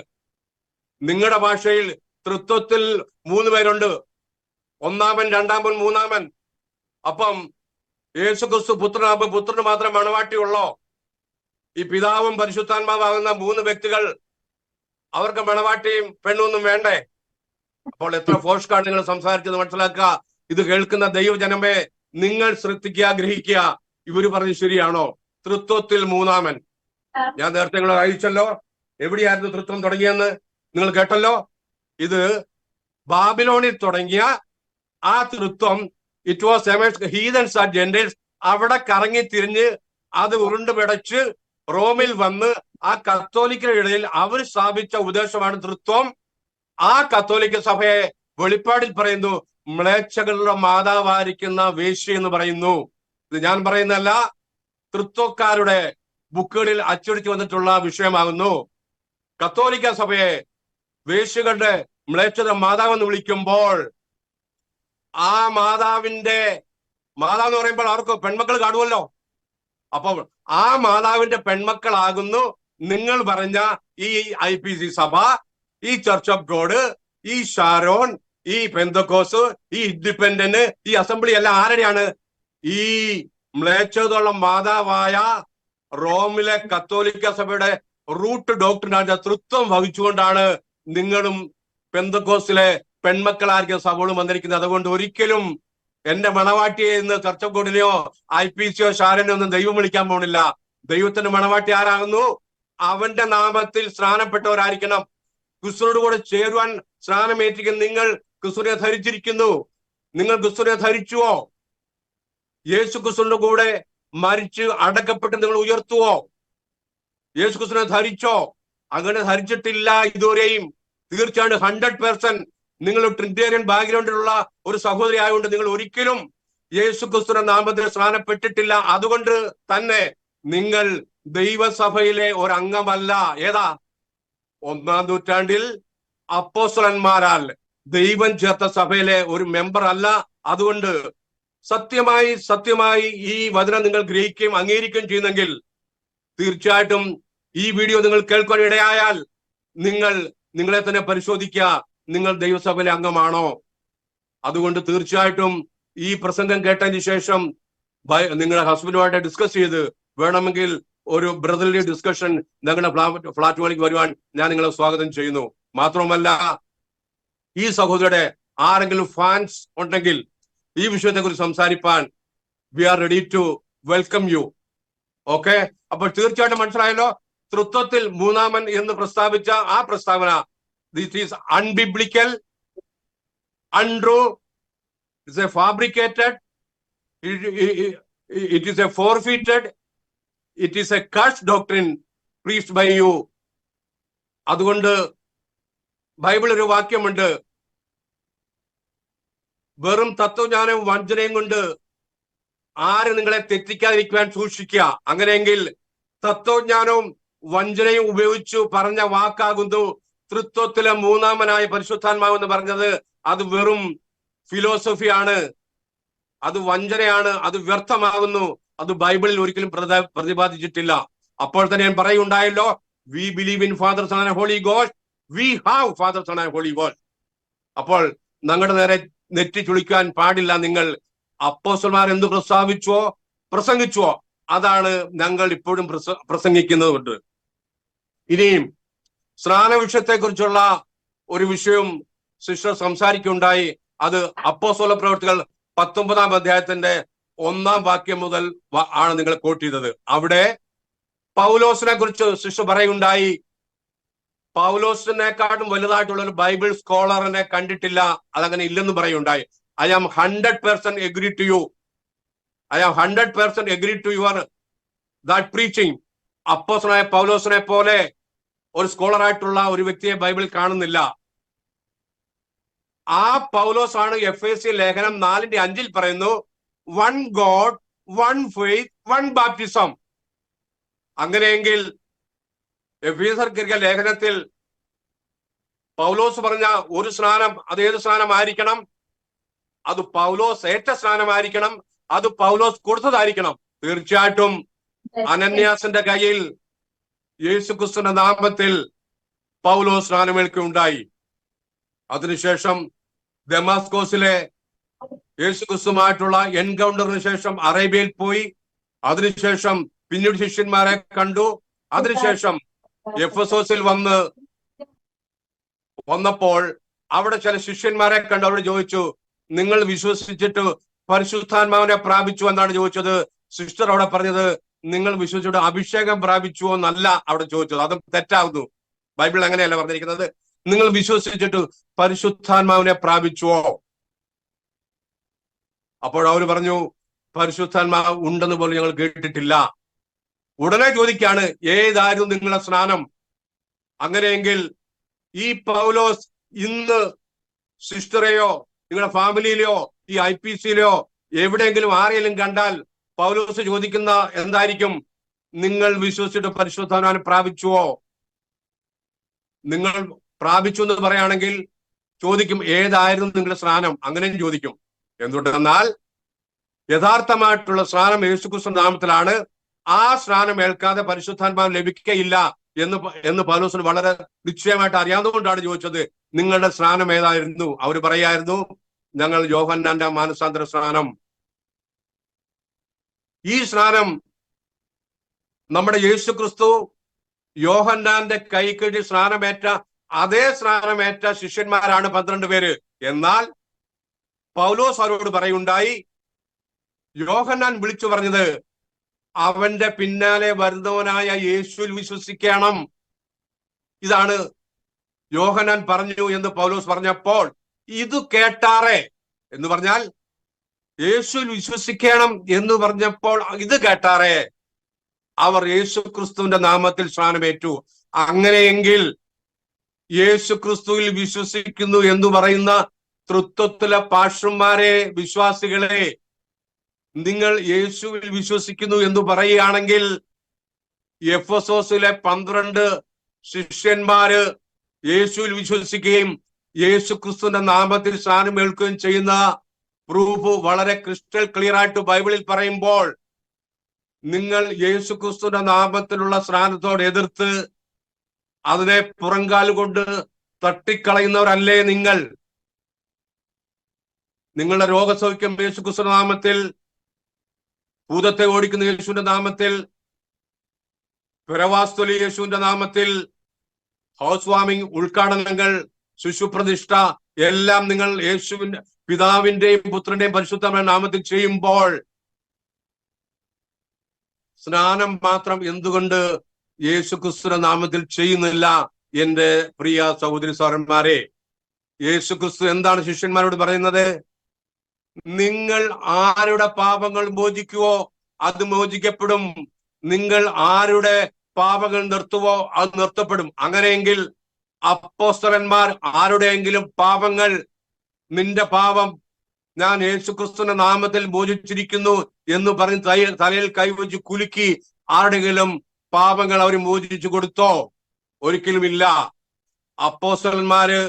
നിങ്ങളുടെ ഭാഷയിൽ തൃത്വത്തിൽ 3 പേരുണ്ട്, ഒന്നാമൻ, രണ്ടാമൻ, മൂന്നാമൻ. അപ്പം യേശുക്രിസ്തു പുത്രനാകുമ്പോൾ പുത്രന് മാത്രം മണവാട്ടി ഉള്ളോ? ഈ പിതാവും പരിശുദ്ധാത്മാവാകുന്ന 3 വ്യക്തികൾ, അവർക്ക് മണവാട്ടിയും പെണ്ണൊന്നും വേണ്ടേ? അപ്പോൾ എത്ര ഫോഴ്സ്ക്കാണ് നിങ്ങൾ സംസാരിച്ചത് മനസ്സിലാക്കുക. ഇത് കേൾക്കുന്ന ദൈവജനമേ, നിങ്ങൾ ശ്രദ്ധിക്കുക, ഗ്രഹിക്കുക. ഇവര് പറഞ്ഞ് ശരിയാണോ? തൃത്വത്തിൽ 3-ാമൻ. ഞാൻ നേരത്തെ നിങ്ങൾ അറിയിച്ചല്ലോ എവിടെയായിരുന്നു തൃത്വം തുടങ്ങിയെന്ന്. നിങ്ങൾ കേട്ടല്ലോ. ഇത് ബാബിലോണിൽ തുടങ്ങിയ ആ തൃത്വം, it was emerged heathens and Gentiles. അവിടെ കറങ്ങി തിരിഞ്ഞ് അത് ഉരുണ്ട് പിടച്ച് റോമിൽ വന്ന് ആ കത്തോലിക്കരുടെ ഇടയിൽ അവർ സ്ഥാപിച്ച ഉപദേശമാണ് തൃത്വം. ആ കത്തോലിക്ക സഭയെ വെളിപ്പാടിൽ പറയുന്നു മ്ലേച്ഛകളുടെ മാതാവായിരിക്കുന്ന വേശ്യ എന്ന് പറയുന്നു. ഇത് ഞാൻ പറയുന്നതല്ല, തൃത്വക്കാരുടെ ബുക്കുകളിൽ അച്ചടിച്ചു വന്നിട്ടുള്ള വിഷയമാകുന്നു. കത്തോലിക്ക സഭയെ വേശ്യകളുടെ മ്ലേച്ഛത മാതാവെന്ന് വിളിക്കുമ്പോൾ ആ മാതാവിന്റെ മാതാവ് എന്ന് പറയുമ്പോൾ അവർക്ക് പെൺമക്കൾ കാണുമല്ലോ. അപ്പോൾ ആ മാതാവിന്റെ പെൺമക്കളാകുന്നു നിങ്ങൾ പറഞ്ഞ ഈ IPC സഭ, ഈ ചർച്ച് ഓഫ് ഗോഡ്, ഈ ഷാരോൺ, ഈ പെന്തക്കോസ്, ഈ ഇൻഡിപെൻഡന്റ്, ഈ അസംബ്ലി എല്ലാം ആരുടെയാണ്? ഈ മ്ലേച്ഛതയുള്ള മാതാവായ റോമിലെ കത്തോലിക്ക സഭയുടെ റൂട്ട് ഡോക്ടറിനാണ് തൃത്വം വഹിച്ചുകൊണ്ടാണ് നിങ്ങളും പെന്തക്കോസിലെ പെൺമക്കളായിരിക്കും സഭകളും വന്നിരിക്കുന്നത്. അതുകൊണ്ട് ഒരിക്കലും എന്റെ മണവാട്ടിയെ ഇന്ന് ചർച്ച് ഓഫ് ഗോഡിനെയോ IPCയോ ഷാരനെയോ ഒന്നും ദൈവം വിളിക്കാൻ പോണില്ല. ദൈവത്തിന്റെ മണവാട്ടി ആരാകുന്നു? അവന്റെ നാമത്തിൽ സ്നാനപ്പെട്ടവരായിരിക്കണം. ക്രിസ്തുവിനോട് കൂടെ ചേരുവാൻ സ്നാനമേറ്റിരിക്കുന്ന നിങ്ങൾ ക്രിസ്തുവിനെ ധരിച്ചിരിക്കുന്നു. നിങ്ങൾ ക്രിസ്തുവിനെ ധരിച്ചുവോ? യേശു ക്രിസ്തുവിന്റെ കൂടെ മരിച്ച് അടക്കപ്പെട്ട് നിങ്ങൾ ഉയർത്തുവോ? യേശു ക്രിസ്തുവിനെ ധരിച്ചോ? അങ്ങനെ ധരിച്ചിട്ടില്ല ഇതുവരെയും. തീർച്ചയായും 100% നിങ്ങൾ ട്രിനിറ്റേറിയൻ ബാക്ക്ഗ്രൗണ്ടിലുള്ള ഒരു സഹോദരി ആയതുകൊണ്ട് നിങ്ങൾ ഒരിക്കലും യേശു ക്രിസ്തുവിന്റെ നാമത്തിൽ സ്നാനപ്പെട്ടിട്ടില്ല. അതുകൊണ്ട് തന്നെ നിങ്ങൾ ദൈവസഭയിലെ ഒരു അംഗമല്ല. ഏതാ? 1-ാം നൂറ്റാണ്ടിൽ അപ്പോസ്തലന്മാരാൽ ദൈവം ചേർത്ത സഭയിലെ ഒരു മെമ്പർ അല്ല. അതുകൊണ്ട് സത്യമായി ഈ വചനം നിങ്ങൾ ഗ്രഹിക്കുകയും അംഗീകരിക്കുകയും ചെയ്യുന്നെങ്കിൽ തീർച്ചയായിട്ടും ഈ വീഡിയോ നിങ്ങൾ കേൾക്കാൻ ഇടയായാൽ നിങ്ങളെ തന്നെ പരിശോധിക്കുക, നിങ്ങൾ ദൈവസഭയിലെ അംഗമാണോ? അതുകൊണ്ട് തീർച്ചയായിട്ടും ഈ പ്രസംഗം കേട്ടതിന് ശേഷം നിങ്ങളുടെ ഹസ്ബൻഡുമായിട്ട് ഡിസ്കസ് ചെയ്ത് വേണമെങ്കിൽ ഒരു ബ്രദർലി ഡിസ്കഷൻ ഞങ്ങളുടെ പ്ലാറ്റ്ഫോമിലേക്ക് വരുവാൻ ഞാൻ നിങ്ങളെ സ്വാഗതം ചെയ്യുന്നു. മാത്രമല്ല, ഈ സഹോദരിയുടെ ആരെങ്കിലും ഫാൻസ് ഉണ്ടെങ്കിൽ ഈ വിഷയത്തെ കുറിച്ച് സംസാരിപ്പാൻ we are ready to welcome you. Okay, അപ്പോൾ തീർച്ചയായിട്ടും മനസ്സിലായല്ലോ. തൃത്വത്തിൽ മൂന്നാമൻ എന്ന് പ്രസ്താവിച്ച ആ പ്രസ്താവന this is unbiblical, untrue, it's a fabricated, it is a forfeited, it is a cursed doctrine preached by you. അതുകൊണ്ട് ബൈബിൾ ഒരു വാക്യമുണ്ട്, വെറും തത്വജ്ഞാനവും വഞ്ചനയും കൊണ്ട് ആര് നിങ്ങളെ തെറ്റിക്കാതിരിക്കുവാൻ സൂക്ഷിക്കുക. അങ്ങനെയെങ്കിൽ തത്വജ്ഞാനവും വഞ്ചനയും ഉപയോഗിച്ചു പറഞ്ഞ വാക്കാകുന്നു തൃത്വത്തിലെ മൂന്നാമനായ പരിശുദ്ധാത്മാവ് എന്ന് പറഞ്ഞത്. അത് വെറും ഫിലോസഫിയാണ്, അത് വഞ്ചനയാണ്, അത് വ്യർത്ഥമാകുന്നു. അത് ബൈബിളിൽ ഒരിക്കലും പ്രതിപാദിച്ചിട്ടില്ല. അപ്പോൾ തന്നെ ഞാൻ പറയുണ്ടായല്ലോ, we believe in Father Son and Holy Ghost, we have Father Son and Holy Ghost. അപ്പോൾ ഞങ്ങളുടെ നേരെ നെറ്റി ചുളിക്കാൻ പാടില്ല. നിങ്ങൾ അപ്പോസ്തലന്മാർ എന്ത് പ്രസംഗിച്ചുവോ അതാണ് ഞങ്ങൾ ഇപ്പോഴും പ്രസംഗിക്കുന്നത്. ഇനിയും സ്നാന വിഷയത്തെ കുറിച്ചുള്ള ഒരു വിഷയം സിസ്റ്റർ സംസാരിക്കുകയുണ്ടായി. അത് അപ്പോസ്തല പ്രവൃത്തികൾ 19-ാം അധ്യായത്തിന്റെ 1-ാം വാക്യം മുതൽ ആണ് നിങ്ങൾ കോട്ട് ചെയ്തത്. അവിടെ പൗലോസിനെ കുറിച്ച് സിസ്റ്റർ പറയുണ്ടായി. പൗലോസിനെക്കാട്ടും വലുതായിട്ടുള്ള ഒരു ബൈബിൾ സ്കോളറിനെ കണ്ടിട്ടില്ല, അതങ്ങനെ ഇല്ലെന്ന് പറയുണ്ടായി. I am 100% agree to you. I am 100% agree to your that preaching. അപ്പോസ്തലനായ പൗലോസിനെ പോലെ ഒരു സ്കോളറായിട്ടുള്ള ഒരു വ്യക്തിയെ ബൈബിൾ കാണുന്നില്ല. ആ പൗലോസ് ആണ് FAC ലേഖനം 4:5 പറയുന്നു, 1 God, 1 faith, 1 baptism. അങ്ങനെയെങ്കിൽ എഫേസ്യർക്കെഴുതിയ ലേഖനത്തിൽ പൗലോസ് പറഞ്ഞ ഒരു സ്നാനം, അത് ഏത് സ്നാനമായിരിക്കണം? അത് പൗലോസ് ഏറ്റ സ്നാനമായിരിക്കണം, അത് പൗലോസ് കൊടുത്തതായിരിക്കണം. തീർച്ചയായിട്ടും അനന്യാസിന്റെ കയ്യിൽ യേശുക്രിസ്തുവിന്റെ നാമത്തിൽ പൗലോസ് സ്നാനമേൽക്കുകയുണ്ടായി. അതിനുശേഷം ദമാസ്കോസിലെ യേശുക്രിസ്തുമായിട്ടുള്ള എൻകൗണ്ടറിന് ശേഷം അറേബ്യയിൽ പോയി. അതിനുശേഷം പിന്നീട് ശിഷ്യന്മാരെ കണ്ടു. അതിനുശേഷം എഫെസോസിൽ വന്നപ്പോൾ അവിടെ ചില ശിഷ്യന്മാരെ കണ്ട് അവിടെ ചോദിച്ചു, നിങ്ങൾ വിശ്വസിച്ചിട്ട് പരിശുദ്ധാത്മാവിനെ പ്രാപിച്ചു എന്നാണ് ചോദിച്ചത്. സിസ്റ്റർ അവിടെ പറഞ്ഞത്, നിങ്ങൾ വിശ്വസിച്ചിട്ട് അഭിഷേകം പ്രാപിച്ചുവോ എന്നല്ല അവിടെ ചോദിച്ചത്. അത് തെറ്റാവുന്നു. ബൈബിൾ അങ്ങനെയല്ല പറഞ്ഞിരിക്കുന്നത്. നിങ്ങൾ വിശ്വസിച്ചിട്ട് പരിശുദ്ധാത്മാവിനെ പ്രാപിച്ചുവോ? അപ്പോൾ അവർ പറഞ്ഞു, പരിശുദ്ധാത്മാവ് ഉണ്ടെന്ന് പോലും ഞങ്ങൾ കേട്ടിട്ടില്ല. ഉടനെ ചോദിക്കാണ്, ഏതായിരുന്നു നിങ്ങളുടെ സ്നാനം? അങ്ങനെയെങ്കിൽ ഈ പൗലോസ് ഇന്ന് സിസ്റ്ററെയോ നിങ്ങളുടെ ഫാമിലിയിലെയോ ഈ IPCയിലെയോ എവിടെയെങ്കിലും ആരെങ്കിലും കണ്ടാൽ പൗലോസ് ചോദിക്കുന്ന എന്തായിരിക്കും? നിങ്ങൾ വിശ്വസിച്ചിട്ട് പരിശുദ്ധാത്മാവിനെ പ്രാപിച്ചുവോ? നിങ്ങൾ പ്രാപിച്ചു എന്ന് പറയുകയാണെങ്കിൽ ചോദിക്കും, ഏതായിരുന്നു നിങ്ങളുടെ സ്നാനം? അങ്ങനെയും ചോദിക്കും. എന്തുകൊണ്ടെന്നാൽ യഥാർത്ഥമായിട്ടുള്ള സ്നാനം യേശുക്രിസ്തു നാമത്തിലാണ്. ആ സ്നാനം ഏൽക്കാതെ പരിശുദ്ധാത്മാവ് ലഭിക്കുകയില്ല എന്ന് പൗലോസിന് വളരെ നിശ്ചയമായിട്ട് അറിയാവുന്നതുകൊണ്ടാണ് ചോദിച്ചത്, നിങ്ങളുടെ സ്നാനം ഏതായിരുന്നു? അവർ പറയായിരുന്നു, ഞങ്ങൾ യോഹന്നാന്റെ മാനസാന്തര സ്നാനം. ഈ സ്നാനം നമ്മുടെ യേശുക്രിസ്തു യോഹന്നാന്റെ കൈക്കടി സ്നാനമേറ്റ അതേ സ്നാനമേറ്റ ശിഷ്യന്മാരാണ് 12 പേര്. എന്നാൽ പൗലോസ് അവരോട് പറയുണ്ടായി, യോഹന്നാൻ വിളിച്ചു പറഞ്ഞത് അവന്റെ പിന്നാലെ വരുന്നവനായ യേശുവിൽ വിശ്വസിക്കണം. ഇതാണ് യോഹന്നാൻ പറഞ്ഞു എന്ന് പൗലോസ് പറഞ്ഞപ്പോൾ, ഇത് കേട്ടാറെ എന്ന് പറഞ്ഞാൽ യേശുവിൽ വിശ്വസിക്കണം എന്ന് പറഞ്ഞപ്പോൾ ഇത് കേട്ടാറെ അവർ യേശുക്രിസ്തുവിന്റെ നാമത്തിൽ സ്നാനമേറ്റു. അങ്ങനെയെങ്കിൽ യേശുക്രിസ്തുവിൽ വിശ്വസിക്കുന്നു എന്ന് പറയുന്ന തൃത്വത്തിലെ പാഷന്മാരെ, വിശ്വാസികളെ, നിങ്ങൾ യേശുവിൽ വിശ്വസിക്കുന്നു എന്ന് പറയുകയാണെങ്കിൽ എഫെസോസിലെ 12 ശിഷ്യന്മാര് യേശുവിൽ വിശ്വസിക്കുകയും യേശുക്രിസ്തുവിന്റെ നാമത്തിൽ സ്നാനം ഏൽക്കുകയും ചെയ്യുന്ന പ്രൂഫ് വളരെ ക്രിസ്റ്റൽ ക്ലിയർ ആയിട്ട് ബൈബിളിൽ പറയുമ്പോൾ, നിങ്ങൾ യേശുക്രിസ്തുവിന്റെ നാമത്തിലുള്ള സ്നാനത്തോട് എതിർത്ത് അതിനെ പുറങ്കാൽ കൊണ്ട് തട്ടിക്കളയുന്നവരല്ലേ നിങ്ങൾ? നിങ്ങളുടെ രോഗസൗഖ്യം യേശുക്രിസ്തുവിന്റെ നാമത്തിൽ, ഭൂതത്തെ ഓടിക്കുന്ന യേശുവിന്റെ നാമത്തിൽ, പിറവാസ്തുലി യേശുവിന്റെ നാമത്തിൽ, ഹൗസ് വാമിംഗ്, ഉദ്ഘാടനങ്ങൾ, ശിശുപ്രതിഷ്ഠ എല്ലാം നിങ്ങൾ യേശുവിന്റെ പിതാവിന്റെയും പുത്രന്റെയും പരിശുദ്ധമായ നാമത്തിൽ ചെയ്യുമ്പോൾ സ്നാനം മാത്രം എന്തുകൊണ്ട് യേശുക്രിസ്തുവിന്റെ നാമത്തിൽ ചെയ്യുന്നില്ല? എന്റെ പ്രിയ സഹോദരി സഹോദരന്മാരെ, യേശുക്രിസ്തു എന്താണ് ശിഷ്യന്മാരോട് പറയുന്നത്? നിങ്ങൾ ആരുടെ പാപങ്ങൾ മോചിക്കുവോ അത് മോചിക്കപ്പെടും, നിങ്ങൾ ആരുടെ പാപങ്ങൾ നിർത്തുവോ അത് നിർത്തപ്പെടും. അങ്ങനെയെങ്കിൽ അപ്പോസ്തലന്മാർ ആരുടെയെങ്കിലും പാപങ്ങൾ, നിന്റെ പാപം ഞാൻ യേശുക്രിസ്തുവിന്റെ നാമത്തിൽ മോചിച്ചിരിക്കുന്നു എന്ന് പറഞ്ഞ് തലയിൽ കൈവച്ച് കുലുക്കി ആരുടെങ്കിലും പാപങ്ങൾ അവർ മോചിച്ചു കൊടുത്തോ? ഒരിക്കലും ഇല്ല. അപ്പോസ്തലന്മാര്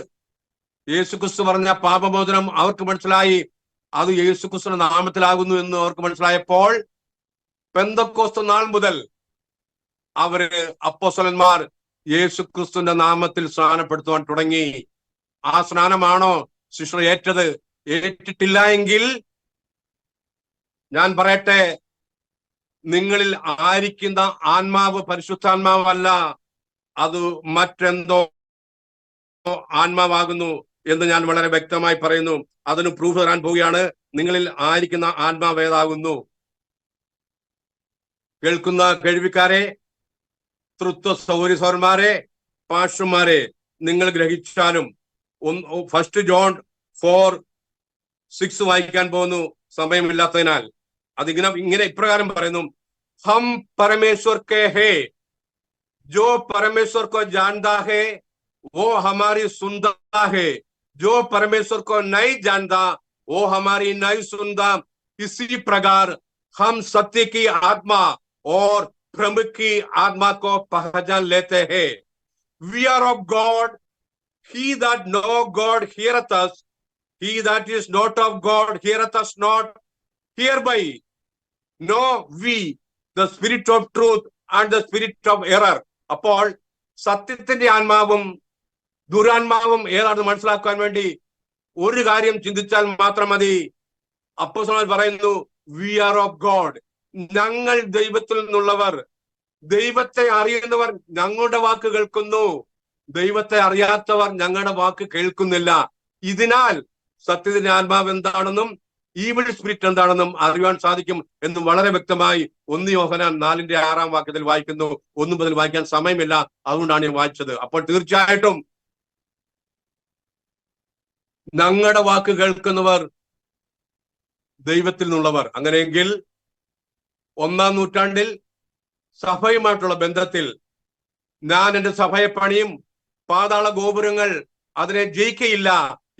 യേശുക്രിസ്തു പറഞ്ഞ പാപമോചനം അവർക്ക് മനസ്സിലായി, അത് യേശുക്രിസ്തുവിന്റെ നാമത്തിലാകുന്നു എന്ന് അവർക്ക് മനസ്സിലായപ്പോൾ പെന്തക്കോസ്ത് നാൾ മുതൽ അവര് അപ്പോസ്തലന്മാർ യേശുക്രിസ്തുവിന്റെ നാമത്തിൽ സ്നാനപ്പെടുത്തുവാൻ തുടങ്ങി. ആ സ്നാനമാണോ ശിഷ്യർ ഏറ്റത്? ഏറ്റിട്ടില്ല എങ്കിൽ ഞാൻ പറയട്ടെ, നിങ്ങളിൽ ആയിരിക്കുന്ന ആത്മാവ് പരിശുദ്ധാത്മാവല്ല, അത് മറ്റെന്തോ ആത്മാവാകുന്നു എന്ന് ഞാൻ വളരെ വ്യക്തമായി പറയുന്നു. അതിന് പ്രൂഫ് തരാൻ പോവുകയാണ്. നിങ്ങളിൽ ആയിരിക്കുന്ന ആത്മാവ് ഏതാകുന്നു? കേൾക്കുന്ന കേൾവിക്കാരെ, തൃത്വ സൗരന്മാരെ, പാഷന്മാരെ, നിങ്ങൾ ഗ്രഹിച്ചാലും 1 ജോൺ 4:6 വായിക്കാൻ പോകുന്നു, സമയമില്ലാത്തതിനാൽ. അതിങ്ങനെ ഇപ്രകാരം പറയുന്നു, ഹം പരമേശ്വർ കെ ഹേ, ജോ പരമേശ്വർ കോ ജാൻതാ ഹേ वो हमारी सुनता है, जो परमेश्वर को नहीं जानता वो हमारी नहीं सुनता. इसी प्रकार हम सत्य की आत्मा और भ्रम की आत्मा को पहचान लेते हैं. We are of God. He that know God heareth us. He that is not of God heareth us not. Hereby know we the spirit of truth and the spirit of error. അപ്പോൾ സത്യത്തിന്റെ ആത്മാവും ദുരാത്മാവും ഏതാണെന്ന് മനസ്സിലാക്കാൻ വേണ്ടി ഒരു കാര്യം ചിന്തിച്ചാൽ മാത്രം മതി. അപ്പോസ്തലൻ പറയുന്നു, വി ആർ ഓഫ് ഗോഡ്. ഞങ്ങൾ ദൈവത്തിൽ നിന്നുള്ളവർ. ദൈവത്തെ അറിയുന്നവർ ഞങ്ങളുടെ വാക്ക് കേൾക്കുന്നു, ദൈവത്തെ അറിയാത്തവർ ഞങ്ങളുടെ വാക്ക് കേൾക്കുന്നില്ല. ഇതിനാൽ സത്യത്തിന്റെ ആത്മാവ് എന്താണെന്നും ഈവിൾ സ്പിരിറ്റ് എന്താണെന്നും അറിയാൻ സാധിക്കും എന്നും വളരെ വ്യക്തമായി 1 യോഹന്നാൻ 4:6 വാക്യത്തിൽ വായിക്കുന്നു. 1 മുതൽ വായിക്കാൻ സമയമില്ല, അതുകൊണ്ടാണ് ഞാൻ വായിച്ചത്. അപ്പോൾ തീർച്ചയായിട്ടും ഞങ്ങളുടെ വാക്ക് കേൾക്കുന്നവർ ദൈവത്തിൽ നിന്നുള്ളവർ. അങ്ങനെയെങ്കിൽ 1-ാം നൂറ്റാണ്ടിൽ സഭയുമായിട്ടുള്ള ബന്ധത്തിൽ ഞാൻ എന്റെ സഭയെ പണിയും, പാതാള ഗോപുരങ്ങൾ അതിനെ ജയിക്കയില്ല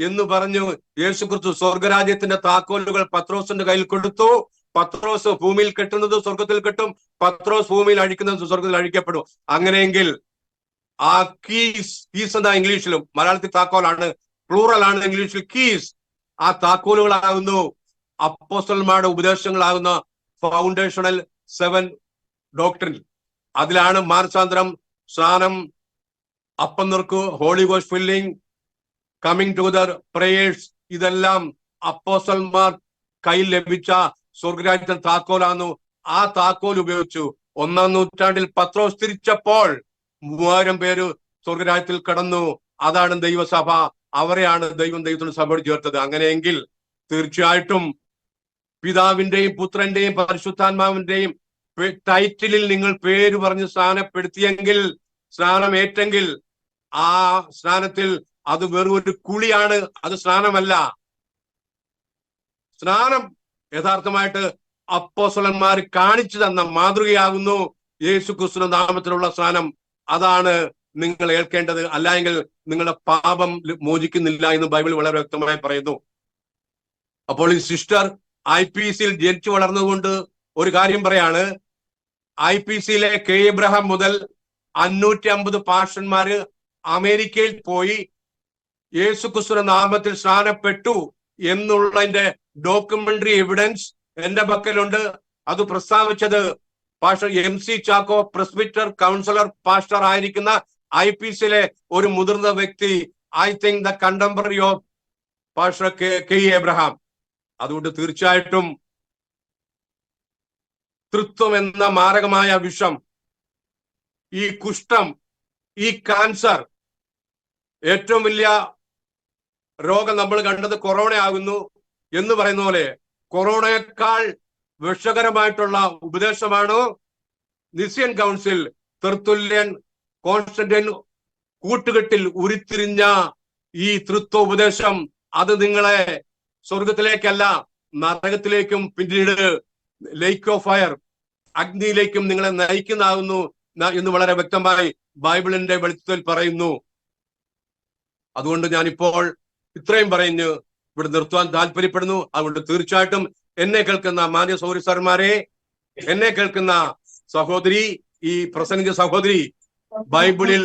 എന്ന് പറഞ്ഞു യേശുക്രിസ്തു സ്വർഗരാജ്യത്തിന്റെ താക്കോലുകൾ പത്രോസിന്റെ കയ്യിൽ കൊടുത്തു. പത്രോസ് ഭൂമിയിൽ കെട്ടുന്നത് സ്വർഗത്തിൽ കെട്ടും, പത്രോസ് ഭൂമിയിൽ അഴിക്കുന്നത് സ്വർഗത്തിൽ അഴിക്കപ്പെടും. അങ്ങനെയെങ്കിൽ ആ കീസ് എന്താ ഇംഗ്ലീഷിലും, മലയാളത്തിൽ താക്കോലാണ്, പ്ലൂറൽ ആണ് ഇംഗ്ലീഷിൽ കീസ്. ആ താക്കോലുകളാകുന്നു അപ്പോസ്തലന്മാരുടെ ഉപദേശങ്ങളാകുന്ന ഫൗണ്ടേഷണൽ 7 ഡോക്ട്രിൻ. അതിലാണ് മാനസാന്തരം, സ്നാനം, അപ്പം നിറക്ക്, Holy Ghost filling, coming together, prayers, ഇതെല്ലാം അപ്പോസ്തലന്മാർ കയ്യിൽ ലഭിച്ച സ്വർഗരാജ്യത്തിൽ താക്കോലാന്നു. ആ താക്കോൽ ഉപയോഗിച്ചു 1-ാം നൂറ്റാണ്ടിൽ പത്രോസ് തിരിച്ചപ്പോൾ 3000 പേര് സ്വർഗരാജ്യത്തിൽ കടന്നു. അതാണ് ദൈവസഭ. അവരെയാണ് ദൈവത്തിന് സഭയോട് ചേർത്തത്. അങ്ങനെയെങ്കിൽ തീർച്ചയായിട്ടും പിതാവിന്റെയും പുത്രന്റെയും പരിശുദ്ധാത്മാവിന്റെയും ടൈറ്റിലിൽ നിങ്ങൾ പേര് പറഞ്ഞ് സ്നാനപ്പെടുത്തിയെങ്കിൽ, സ്നാനമേറ്റെങ്കിൽ, ആ സ്നാനത്തിൽ അത് വെറും ഒരു കുളിയാണ്, അത് സ്നാനമല്ല. സ്നാനം യഥാർത്ഥമായിട്ട് അപ്പോസ്തലന്മാർ കാണിച്ചു തന്ന മാതൃകയാകുന്നു യേശു ക്രിസ്തുവിന്റെ നാമത്തിലുള്ള സ്നാനം. അതാണ് നിങ്ങൾ ഏൽക്കേണ്ടത്. അല്ലെങ്കിൽ നിങ്ങളുടെ പാപം മോചിക്കുന്നില്ല എന്ന് ബൈബിൾ വളരെ വ്യക്തമായി പറയുന്നു. അപ്പോൾ ഈ സിസ്റ്റർ IPCയിൽ ജനിച്ചു വളർന്നുകൊണ്ട് ഒരു കാര്യം പറയാണ്. IPCയിലെ കെ എബ്രഹാം മുതൽ 550 പാസ്റ്റർമാര് അമേരിക്കയിൽ പോയി യേശു ക്രിസ്തുവിന്റെ നാമത്തിൽ സ്നാനപ്പെട്ടു എന്നുള്ളതിന്റെ ഡോക്യുമെന്ററി എവിഡൻസ് എന്റെ പക്കലുണ്ട്. അത് പ്രസ്താവിച്ചത് pastor MC Chacko, presbyter councillor pastor ആയിരിക്കുന്ന IPCയിലെ ഒരു മുതിർന്ന വ്യക്തി, I think the contemporary of pastor K Abraham. അതുകൊണ്ട് തീർച്ചയായിട്ടും തൃത്വം എന്ന മാരകമായ വിഷം, ഈ കുഷ്ഠം, ഈ കാൻസർ, ഏറ്റവും വലിയ രോഗം നമ്മൾ കണ്ടത് കൊറോണ ആകുന്നു എന്ന് പറയുന്ന പോലെ കൊറോണയേക്കാൾ വിഷകരമായിട്ടുള്ള ഉപദേശമാണ് നിസ്യൻ കൗൺസിൽ, തെർത്തുല്യൻ, കോൺസ്റ്റന്റൈൻ കൂട്ടുകെട്ടിൽ ഉരുത്തിരിഞ്ഞ ഈ തൃത്വ ഉപദേശം. അത് നിങ്ങളെ സ്വർഗത്തിലേക്കല്ല നരകത്തിലേക്കും പിന്നീട് ലേക്ക് ഓഫ് ഫയർ, അഗ്നിയിലേക്കും നിങ്ങളെ നയിക്കുന്നതാകുന്നു എന്ന് വളരെ വ്യക്തമായി ബൈബിളിന്റെ വെളിച്ചത്തിൽ പറയുന്നു. അതുകൊണ്ട് ഞാനിപ്പോൾ ഇത്രയും പറഞ്ഞ് ഇവിടെ നിർത്തുവാൻ താല്പര്യപ്പെടുന്നു. അതുകൊണ്ട് തീർച്ചയായിട്ടും എന്നെ കേൾക്കുന്ന മാന്യ സഹോദരന്മാരെ, എന്നെ കേൾക്കുന്ന സഹോദരി, ഈ പ്രസംഗിച്ച സഹോദരി, ബൈബിളിൽ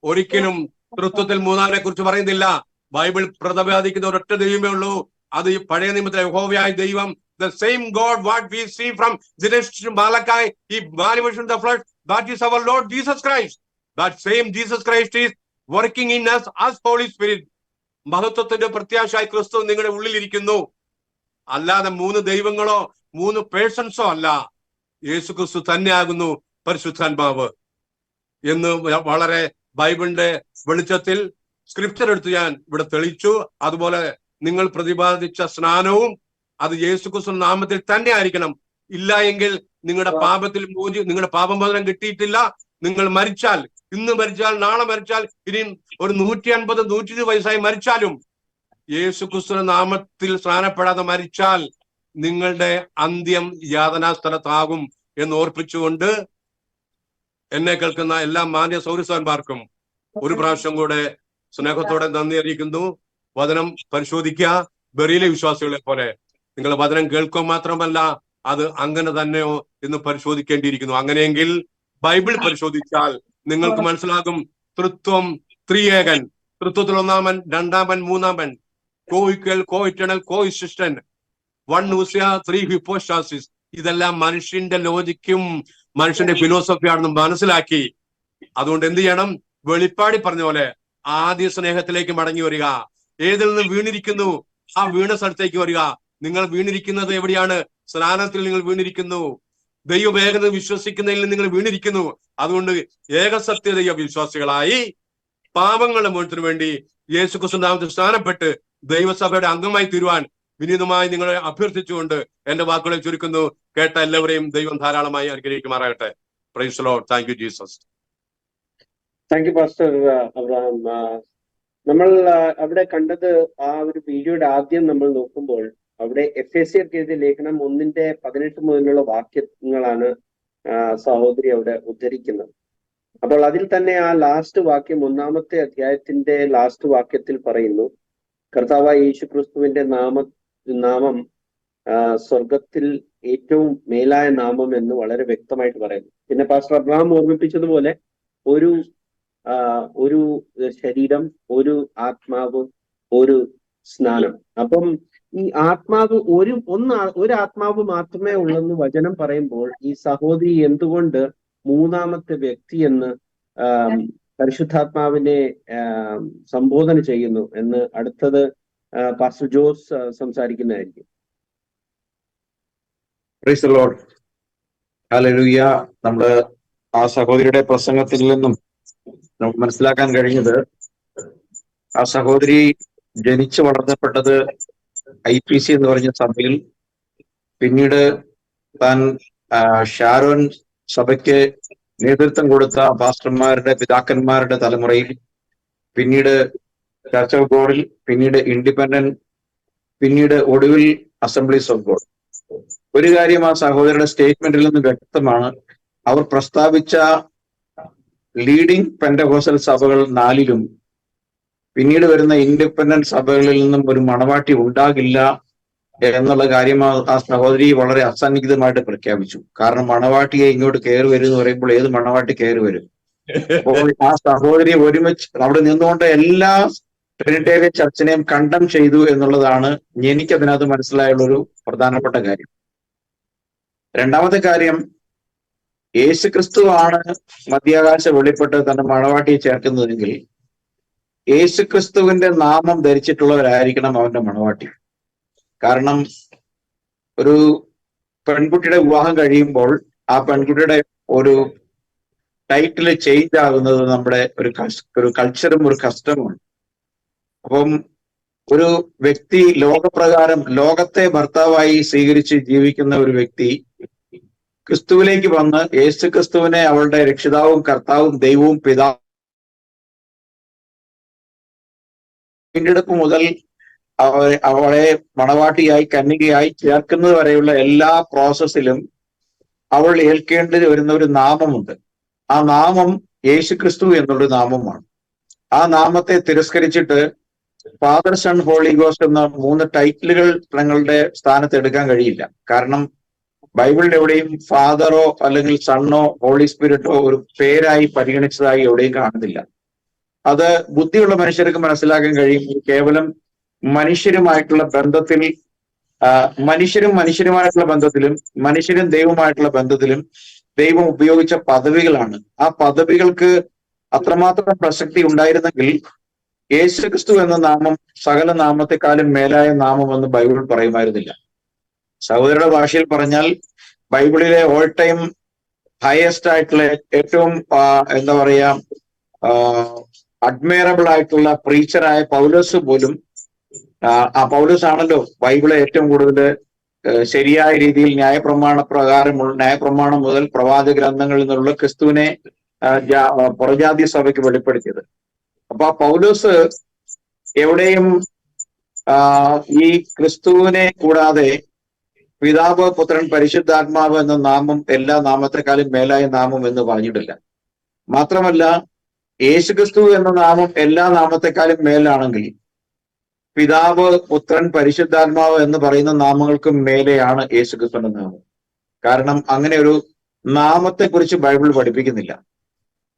ഒരിക്കലും തൃത്വത്തിൽ മൂന്നാമനെ കുറിച്ച് പറയുന്നില്ല. ബൈബിൾ പ്രതിപാദിക്കുന്ന ഒരൊറ്റ ദൈവമേ ഉള്ളൂ. അത് പഴയ നിയമത്തിലെ യഹോവയായ ദൈവം, the same God what we see from Genesis to Malachi, he manifested in the flesh, that is our Lord Jesus Christ. That same Jesus Christ is working in us as Holy Spirit. മഹത്വത്തിന്റെ പ്രത്യാശയായി ക്രിസ്തു നിങ്ങളുടെ ഉള്ളിലിരിക്കുന്നു. അല്ലാതെ 3 ദൈവങ്ങളോ 3 പേഴ്സൺസോ അല്ല, യേശു ക്രിസ്തു തന്നെയാകുന്നു പരിശുദ്ധാത്മാവ് എന്ന് വളരെ ബൈബിളിന്റെ വെളിച്ചത്തിൽ സ്ക്രിപ്ചർ എടുത്ത് ഞാൻ ഇവിടെ തെളിയിച്ചു. അതുപോലെ നിങ്ങൾ പ്രതിപാദിച്ച സ്നാനവും അത് യേശു ക്രിസ്തു നാമത്തിൽ തന്നെ ആയിരിക്കണം. ഇല്ല എങ്കിൽ നിങ്ങളുടെ പാപത്തിൽ നിങ്ങളുടെ പാപമോചനം കിട്ടിയിട്ടില്ല. നിങ്ങൾ മരിച്ചാൽ, ഇന്ന് മരിച്ചാൽ, നാളെ മരിച്ചാൽ, ഇനി ഒരു 150 120 വയസ്സായി മരിച്ചാലും യേശു ക്രിസ്തുവിന്റെ നാമത്തിൽ സ്നാനപ്പെടാതെ മരിച്ചാൽ നിങ്ങളുടെ അന്ത്യം യാതനാ സ്ഥലത്താകും എന്ന് ഓർപ്പിച്ചുകൊണ്ട് എന്നെ കേൾക്കുന്ന എല്ലാ മാന്യ സൗരസ്വാന്മാർക്കും ഒരു പ്രാവശ്യം കൂടെ സ്നേഹത്തോടെ നന്ദി അറിയിക്കുന്നു. വചനം പരിശോധിക്കുക. ബെറിയിലെ വിശ്വാസികളെ പോലെ നിങ്ങൾ വചനം കേൾക്കുക മാത്രമല്ല അത് അങ്ങനെ തന്നെയോ എന്ന് പരിശോധിക്കേണ്ടിയിരിക്കുന്നു. അങ്ങനെയെങ്കിൽ ബൈബിൾ പരിശോധിച്ചാൽ നിങ്ങൾക്ക് മനസ്സിലാകും തൃത്വം ത്രിയേകൻ, തൃത്വത്തിൽ ഒന്നാമൻ, രണ്ടാമൻ, മൂന്നാമൻ, കോ-ഈക്വൽ, കോ-ഇറ്റേണൽ, കോ-എക്സിസ്റ്റന്റ്, 1 ഊസിയ 3 ഹിപ്പോസ്റ്റാസിസ്. ഇതെല്ലാം മനുഷ്യന്റെ ലോജിക്കും മനുഷ്യന്റെ ഫിലോസഫിയാണെന്ന് മനസ്സിലാക്കി. അതുകൊണ്ട് എന്ത് ചെയ്യണം? വെളിപ്പാടി പറഞ്ഞ പോലെ ആദ്യ സ്നേഹത്തിലേക്ക് മടങ്ങി വരിക. ഏതിൽ നിന്ന് വീണിരിക്കുന്നു ആ വീണ സ്ഥലത്തേക്ക് വരിക. നിങ്ങൾ വീണിരിക്കുന്നത് എവിടെയാണ്? സ്നാനത്തിൽ നിങ്ങൾ വീണിരിക്കുന്നു. ദൈവവേഗത വിശ്വസിക്കുന്നതിൽ നിങ്ങൾ വീണിരിക്കുന്നു. അതുകൊണ്ട് ഏകസത്യദൈവ വിശ്വാസികളായി പാപങ്ങളുടെ മോചനത്തിനു വേണ്ടി യേശു ക്രിസ്തു നാമത്തിൽ സ്നാനപ്പെട്ട് ദൈവസഭയുടെ അംഗമായി തീരുവാൻ വിനീതമായി നിങ്ങളെ അഭ്യർത്ഥിച്ചുകൊണ്ട് എന്റെ വാക്കുകളെ ചുരുക്കുന്നു. കേട്ട എല്ലാവരെയും ദൈവം ധാരാളമായി അനുഗ്രഹിക്കുമാറാകട്ടെ. Price the Lord. Thank you Jesus. Thank you pastor Abraham. നമ്മൾ അവിടെ കണ്ടത് ആ ഒരു വീഡിയോയുടെ ആദ്യം നമ്മൾ നോക്കുമ്പോൾ അവിടെ എഫേസ്യർക്ക് എഴുതിയ ലേഖനം 1:18 മുതലുള്ള വാക്യങ്ങളാണ് സഹോദരി അവിടെ ഉദ്ധരിക്കുന്നത്. അപ്പോൾ അതിൽ തന്നെ ആ ലാസ്റ്റ് വാക്യം 1-ാമത്തെ അധ്യായത്തിന്റെ ലാസ്റ്റ് വാക്യത്തിൽ പറയുന്നു, കർത്താവായ യേശു ക്രിസ്തുവിന്റെ നാമം സ്വർഗത്തിൽ ഏറ്റവും മേലായ നാമം എന്ന് വളരെ വ്യക്തമായിട്ട് പറയുന്നു. പിന്നെ പാസ്റ്റർ അബ്രഹാം ഓർമ്മിപ്പിച്ചതുപോലെ ഒരു ശരീരം, ഒരു ആത്മാവ്, ഒരു സ്നാനം. അപ്പം ഈ ആത്മാവ് ഒരു ആത്മാവ് മാത്രമേ ഉള്ളെന്ന് വചനം പറയുമ്പോൾ ഈ സഹോദരി എന്തുകൊണ്ട് മൂന്നാമത്തെ വ്യക്തി എന്ന് പരിശുദ്ധാത്മാവിനെ സംബോധന ചെയ്യുന്നു എന്ന് അടുത്തത് പാസ്റ്റർ ജോസ് സംസാരിക്കുന്നതായിരിക്കും. Praise the Lord. ഹല്ലേലൂയ. നമ്മള് ആ സഹോദരിയുടെ പ്രസംഗത്തിൽ നിന്നും നമുക്ക് മനസ്സിലാക്കാൻ കഴിഞ്ഞത് ആ സഹോദരി ജനിച്ചു വളർത്തപ്പെട്ടത് IPC എന്ന് പറഞ്ഞ സഭയിൽ, പിന്നീട് താൻ ഷാരോൻ സഭയ്ക്ക് നേതൃത്വം കൊടുത്ത പാസ്റ്റർമാരുടെ പിതാക്കന്മാരുടെ തലമുറയിൽ, പിന്നീട് ചർച്ച് ഓഫ് ഗോഡിൽ, പിന്നീട് ഇൻഡിപെൻഡന്റ്, പിന്നീട് ഒടുവിൽ അസംബ്ലീസ് ഓഫ് ഗോഡ്. ഒരു കാര്യം ആ സഹോദരയുടെ സ്റ്റേറ്റ്മെന്റിൽ നിന്ന് വ്യക്തമാണ്. അവർ പ്രസ്താവിച്ച ലീഡിംഗ് പെന്റകോസ്റ്റൽ സഭകൾ 4ലും പിന്നീട് വരുന്ന ഇൻഡിപെൻഡന്റ് സഭകളിൽ നിന്നും ഒരു മണവാട്ടി ഉണ്ടാകില്ല എന്നുള്ള കാര്യം ആ സഹോദരി വളരെ അസന്നിഗ്ധമായിട്ട് പ്രഖ്യാപിച്ചു. കാരണം മണവാട്ടിയെ ഇങ്ങോട്ട് കയറി വരും എന്ന് പറയുമ്പോൾ ഏത് മണവാട്ടി കയറി വരും? അപ്പോൾ ആ സഹോദരി ഒരുമിച്ച് അവിടെ നിന്നുകൊണ്ട് എല്ലാ ട്രിനിറ്റേറിയൻ ചർച്ചിനെയും കണ്ടം ചെയ്തു എന്നുള്ളതാണ് എനിക്കതിനകത്ത് മനസ്സിലായുള്ള ഒരു പ്രധാനപ്പെട്ട കാര്യം. രണ്ടാമത്തെ കാര്യം, യേശുക്രിസ്തു ആണ് മധ്യാകാശ വെളിപ്പെട്ട് തന്റെ മണവാട്ടിയെ ചേർക്കുന്നതെങ്കിൽ യേശുക്രിസ്തുവിന്റെ നാമം ധരിച്ചിട്ടുള്ളവരായിരിക്കണം അവന്റെ മണവാട്ടി. കാരണം ഒരു പെൺകുട്ടിയുടെ വിവാഹം കഴിയുമ്പോൾ ആ പെൺകുട്ടിയുടെ ഒരു ടൈറ്റിൽ ചേഞ്ച് ആകുന്നത് നമ്മുടെ ഒരു കൾച്ചറും ഒരു കസ്റ്റമുമാണ്. അപ്പം ഒരു വ്യക്തി ലോകപ്രകാരം ലോകത്തെ ഭർത്താവായി സ്വീകരിച്ച് ജീവിക്കുന്ന ഒരു വ്യക്തി ക്രിസ്തുവിലേക്ക് വന്ന് യേശു ക്രിസ്തുവിനെ അവളുടെ രക്ഷിതാവും കർത്താവും ദൈവവും പിതാവും വീണ്ടെടുപ്പ് മുതൽ അവളെ മണവാട്ടിയായി കന്യകയായി ചേർക്കുന്നത് വരെയുള്ള എല്ലാ പ്രോസസ്സിലും അവൾ ഏൽക്കേണ്ടി വരുന്ന ഒരു നാമമുണ്ട്. ആ നാമം യേശു ക്രിസ്തു എന്നുള്ളൊരു നാമമാണ്. ആ നാമത്തെ തിരസ്കരിച്ചിട്ട് ഫാദർ, സൺ, ഹോളി ഗോസ്റ്റ് എന്ന 3 ടൈറ്റിലുകൾ തങ്ങളുടെ സ്ഥാനത്ത് എടുക്കാൻ കഴിയില്ല. കാരണം ബൈബിളിൽ എവിടെയും ഫാദറോ അല്ലെങ്കിൽ സണ്ണോ ഹോളി സ്പിരിറ്റോ ഒരു പേരായി പരിഗണിച്ചതായി എവിടെയും കാണുന്നില്ല. അത് ബുദ്ധിയുള്ള മനുഷ്യർക്ക് മനസ്സിലാക്കാൻ കഴിയും. കേവലം മനുഷ്യരുമായിട്ടുള്ള ബന്ധത്തിൽ, മനുഷ്യരുമായിട്ടുള്ള ബന്ധത്തിലും മനുഷ്യരും ദൈവമായിട്ടുള്ള ബന്ധത്തിലും ദൈവം ഉപയോഗിച്ച പദവികളാണ്. ആ പദവികൾക്ക് അത്രമാത്രം പ്രസക്തി ഉണ്ടായിരുന്നെങ്കിൽ യേശുക്രിസ്തു എന്ന നാമം സകല നാമത്തെക്കാളും മേലായ നാമമെന്ന് ബൈബിൾ പറയുമായിരുന്നില്ല. സഹോദരയുടെ ഭാഷയിൽ പറഞ്ഞാൽ ബൈബിളിലെ ഓൾ ടൈം ഹയസ്റ്റ് ആയിട്ടുള്ള ഏറ്റവും എന്താ പറയാ അഡ്മയറബിൾ ആയിട്ടുള്ള പ്രീച്ചറായ പൗലോസ് പോലും, ആ പൗലോസ് ആണല്ലോ ബൈബിളെ ഏറ്റവും കൂടുതൽ ശരിയായ രീതിയിൽ ന്യായപ്രമാണം മുതൽ പ്രവാചക ഗ്രന്ഥങ്ങളിൽ നിന്നുള്ള ക്രിസ്തുവിനെ പുറജാതി സഭയ്ക്ക് വെളിപ്പെടുത്തിയത്. അപ്പൊ ആ പൗലോസ് എവിടെയും ഈ ക്രിസ്തുവിനെ കൂടാതെ പിതാവ്, പുത്രൻ, പരിശുദ്ധാത്മാവ് എന്ന നാമം എല്ലാ നാമത്തെക്കാളും മേലായ നാമം എന്ന് പറഞ്ഞിട്ടില്ല. മാത്രമല്ല യേശുക്രിസ്തു എന്ന നാമം എല്ലാ നാമത്തെക്കാളും മേലാണെങ്കിൽ പിതാവ്, പുത്രൻ, പരിശുദ്ധാത്മാവ് എന്ന് പറയുന്ന നാമങ്ങൾക്കും മേലെയാണ് യേശുക്രിസ്തുവിന്റെ നാമം. കാരണം അങ്ങനെ ഒരു നാമത്തെക്കുറിച്ച് ബൈബിൾ പഠിപ്പിക്കുന്നില്ല.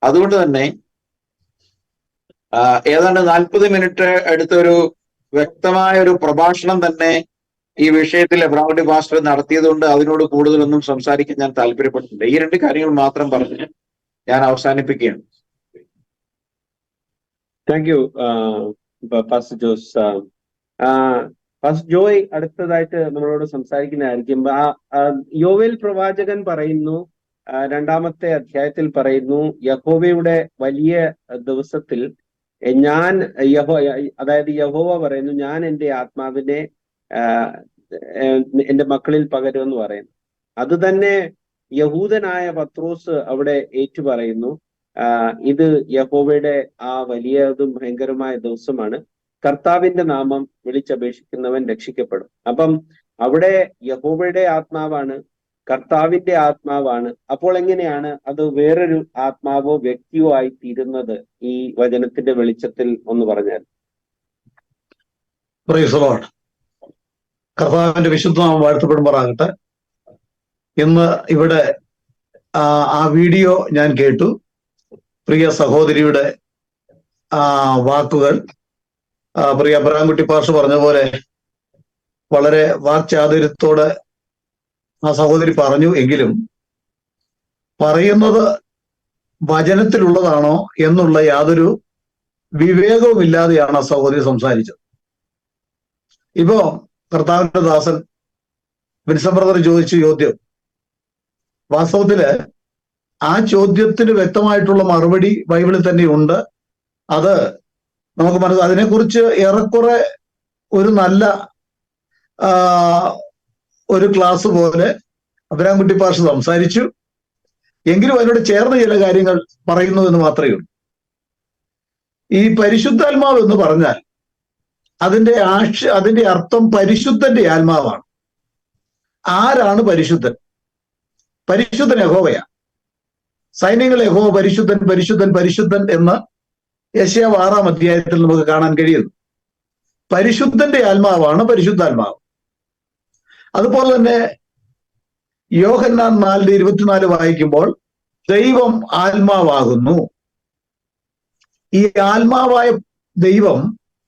അതുകൊണ്ട് തന്നെ ഏതാണ്ട് 40 മിനിറ്റ് എടുത്തൊരു വ്യക്തമായ ഒരു പ്രഭാഷണം തന്നെ ഈ വിഷയത്തിൽ എബ്രാഹിം പാസ്റ്റർ നടത്തിയതുകൊണ്ട് അതിനോട് കൂടുതലൊന്നും സംസാരിക്കാൻ ഞാൻ താല്പര്യപ്പെടുന്നില്ല. ഈ 2 കാര്യങ്ങൾ മാത്രം പറഞ്ഞ് ഞാൻ അവസാനിപ്പിക്കുകയാണ്. Thank you pastor Jose. Pastor Joy അടുത്തതായിട്ട് നമ്മളോട് സംസാരിക്കുന്നതായിരിക്കും. യോവേൽ പ്രവാചകൻ പറയുന്നു, 2-ാമത്തെ അധ്യായത്തിൽ പറയുന്നു, യഹോവയുടെ വലിയ ദിവസത്തിൽ അതായത് യഹോവ പറയുന്നു, ഞാൻ എൻ്റെ ആത്മാവിനെ എൻ്റെ മക്കളിൽ പകരുമെന്ന് പറയുന്നു. അത് തന്നെ യഹൂദനായ പത്രോസ് അവിടെ ഏറ്റുപറയുന്നു. ഇത് യഹോവയുടെ ആ വലിയതും ഭയങ്കരമായ ദിവസമാണ്. കർത്താവിന്റെ നാമം വിളിച്ചപേക്ഷിക്കുന്നവൻ രക്ഷിക്കപ്പെടും. അപ്പം അവിടെ യഹോവയുടെ ആത്മാവാണ്, കർത്താവിന്റെ ആത്മാവാണ്. അപ്പോൾ എങ്ങനെയാണ് അത് വേറൊരു ആത്മാവോ വ്യക്തിയോ ആയി തീരുന്നത്? ഈ വചനത്തിന്റെ വെളിച്ചത്തിൽ ഒന്ന് പറഞ്ഞാൽ. Price the Lord. കർത്താവിന്റെ വിശുദ്ധനാമം വാഴ്ത്തപ്പെടുമാറാകട്ടെ. ഇന്ന് ഇവിടെ ആ വീഡിയോ ഞാൻ കേട്ടു. പ്രിയ സഹോദരിയുടെ വാക്കുകൾ, പ്രിയ അബ്രഹാംകുട്ടി പാസ്റ്റർ പറഞ്ഞ പോലെ വളരെ വാക്ചാതുര്യത്തോടെ ആ സഹോദരി പറഞ്ഞു. എങ്കിലും പറയുന്നത് വചനത്തിലുള്ളതാണോ എന്നുള്ള യാതൊരു വിവേകവുമില്ലാതെയാണ് ആ സഹോദരി സംസാരിച്ചത്. ഇപ്പോ കർത്താവിന്റെ ദാസൻ വിൻസൻ ബ്രദർ ചോദിച്ച ചോദ്യം, വാസ്തവത്തില് ആ ചോദ്യത്തിന് വ്യക്തമായിട്ടുള്ള മറുപടി ബൈബിളിൽ തന്നെ ഉണ്ട്. അത് നമുക്ക് അതിനെക്കുറിച്ച് ഏറെക്കുറെ ഒരു നല്ല ഒരു ക്ലാസ് പോലെ അബ്രഹാംകുട്ടി പാഷ സംസാരിച്ചു. എങ്കിലും അതിനോട് ചേർന്ന് ചില കാര്യങ്ങൾ പറയുന്നു എന്ന് മാത്രമേ ഉള്ളൂ. ഈ പരിശുദ്ധാത്മാവ് എന്ന് പറഞ്ഞാൽ അതിന്റെ അർത്ഥം പരിശുദ്ധന്റെ ആത്മാവാണ്. ആരാണ് പരിശുദ്ധൻ? പരിശുദ്ധൻ യഹോവയാണ്. സൈന്യങ്ങളെ യഹോവ പരിശുദ്ധൻ പരിശുദ്ധൻ പരിശുദ്ധൻ എന്ന് യെശയ്യാവ് 6-ാം അധ്യായത്തിൽ നമുക്ക് കാണാൻ കഴിയുന്നു. പരിശുദ്ധന്റെ ആത്മാവാണ് പരിശുദ്ധാത്മാവ്. അതുപോലെ തന്നെ യോഹന്നാൻ 4:24 വായിക്കുമ്പോൾ ദൈവം ആത്മാവാകുന്നു. ഈ ആത്മാവായ ദൈവം,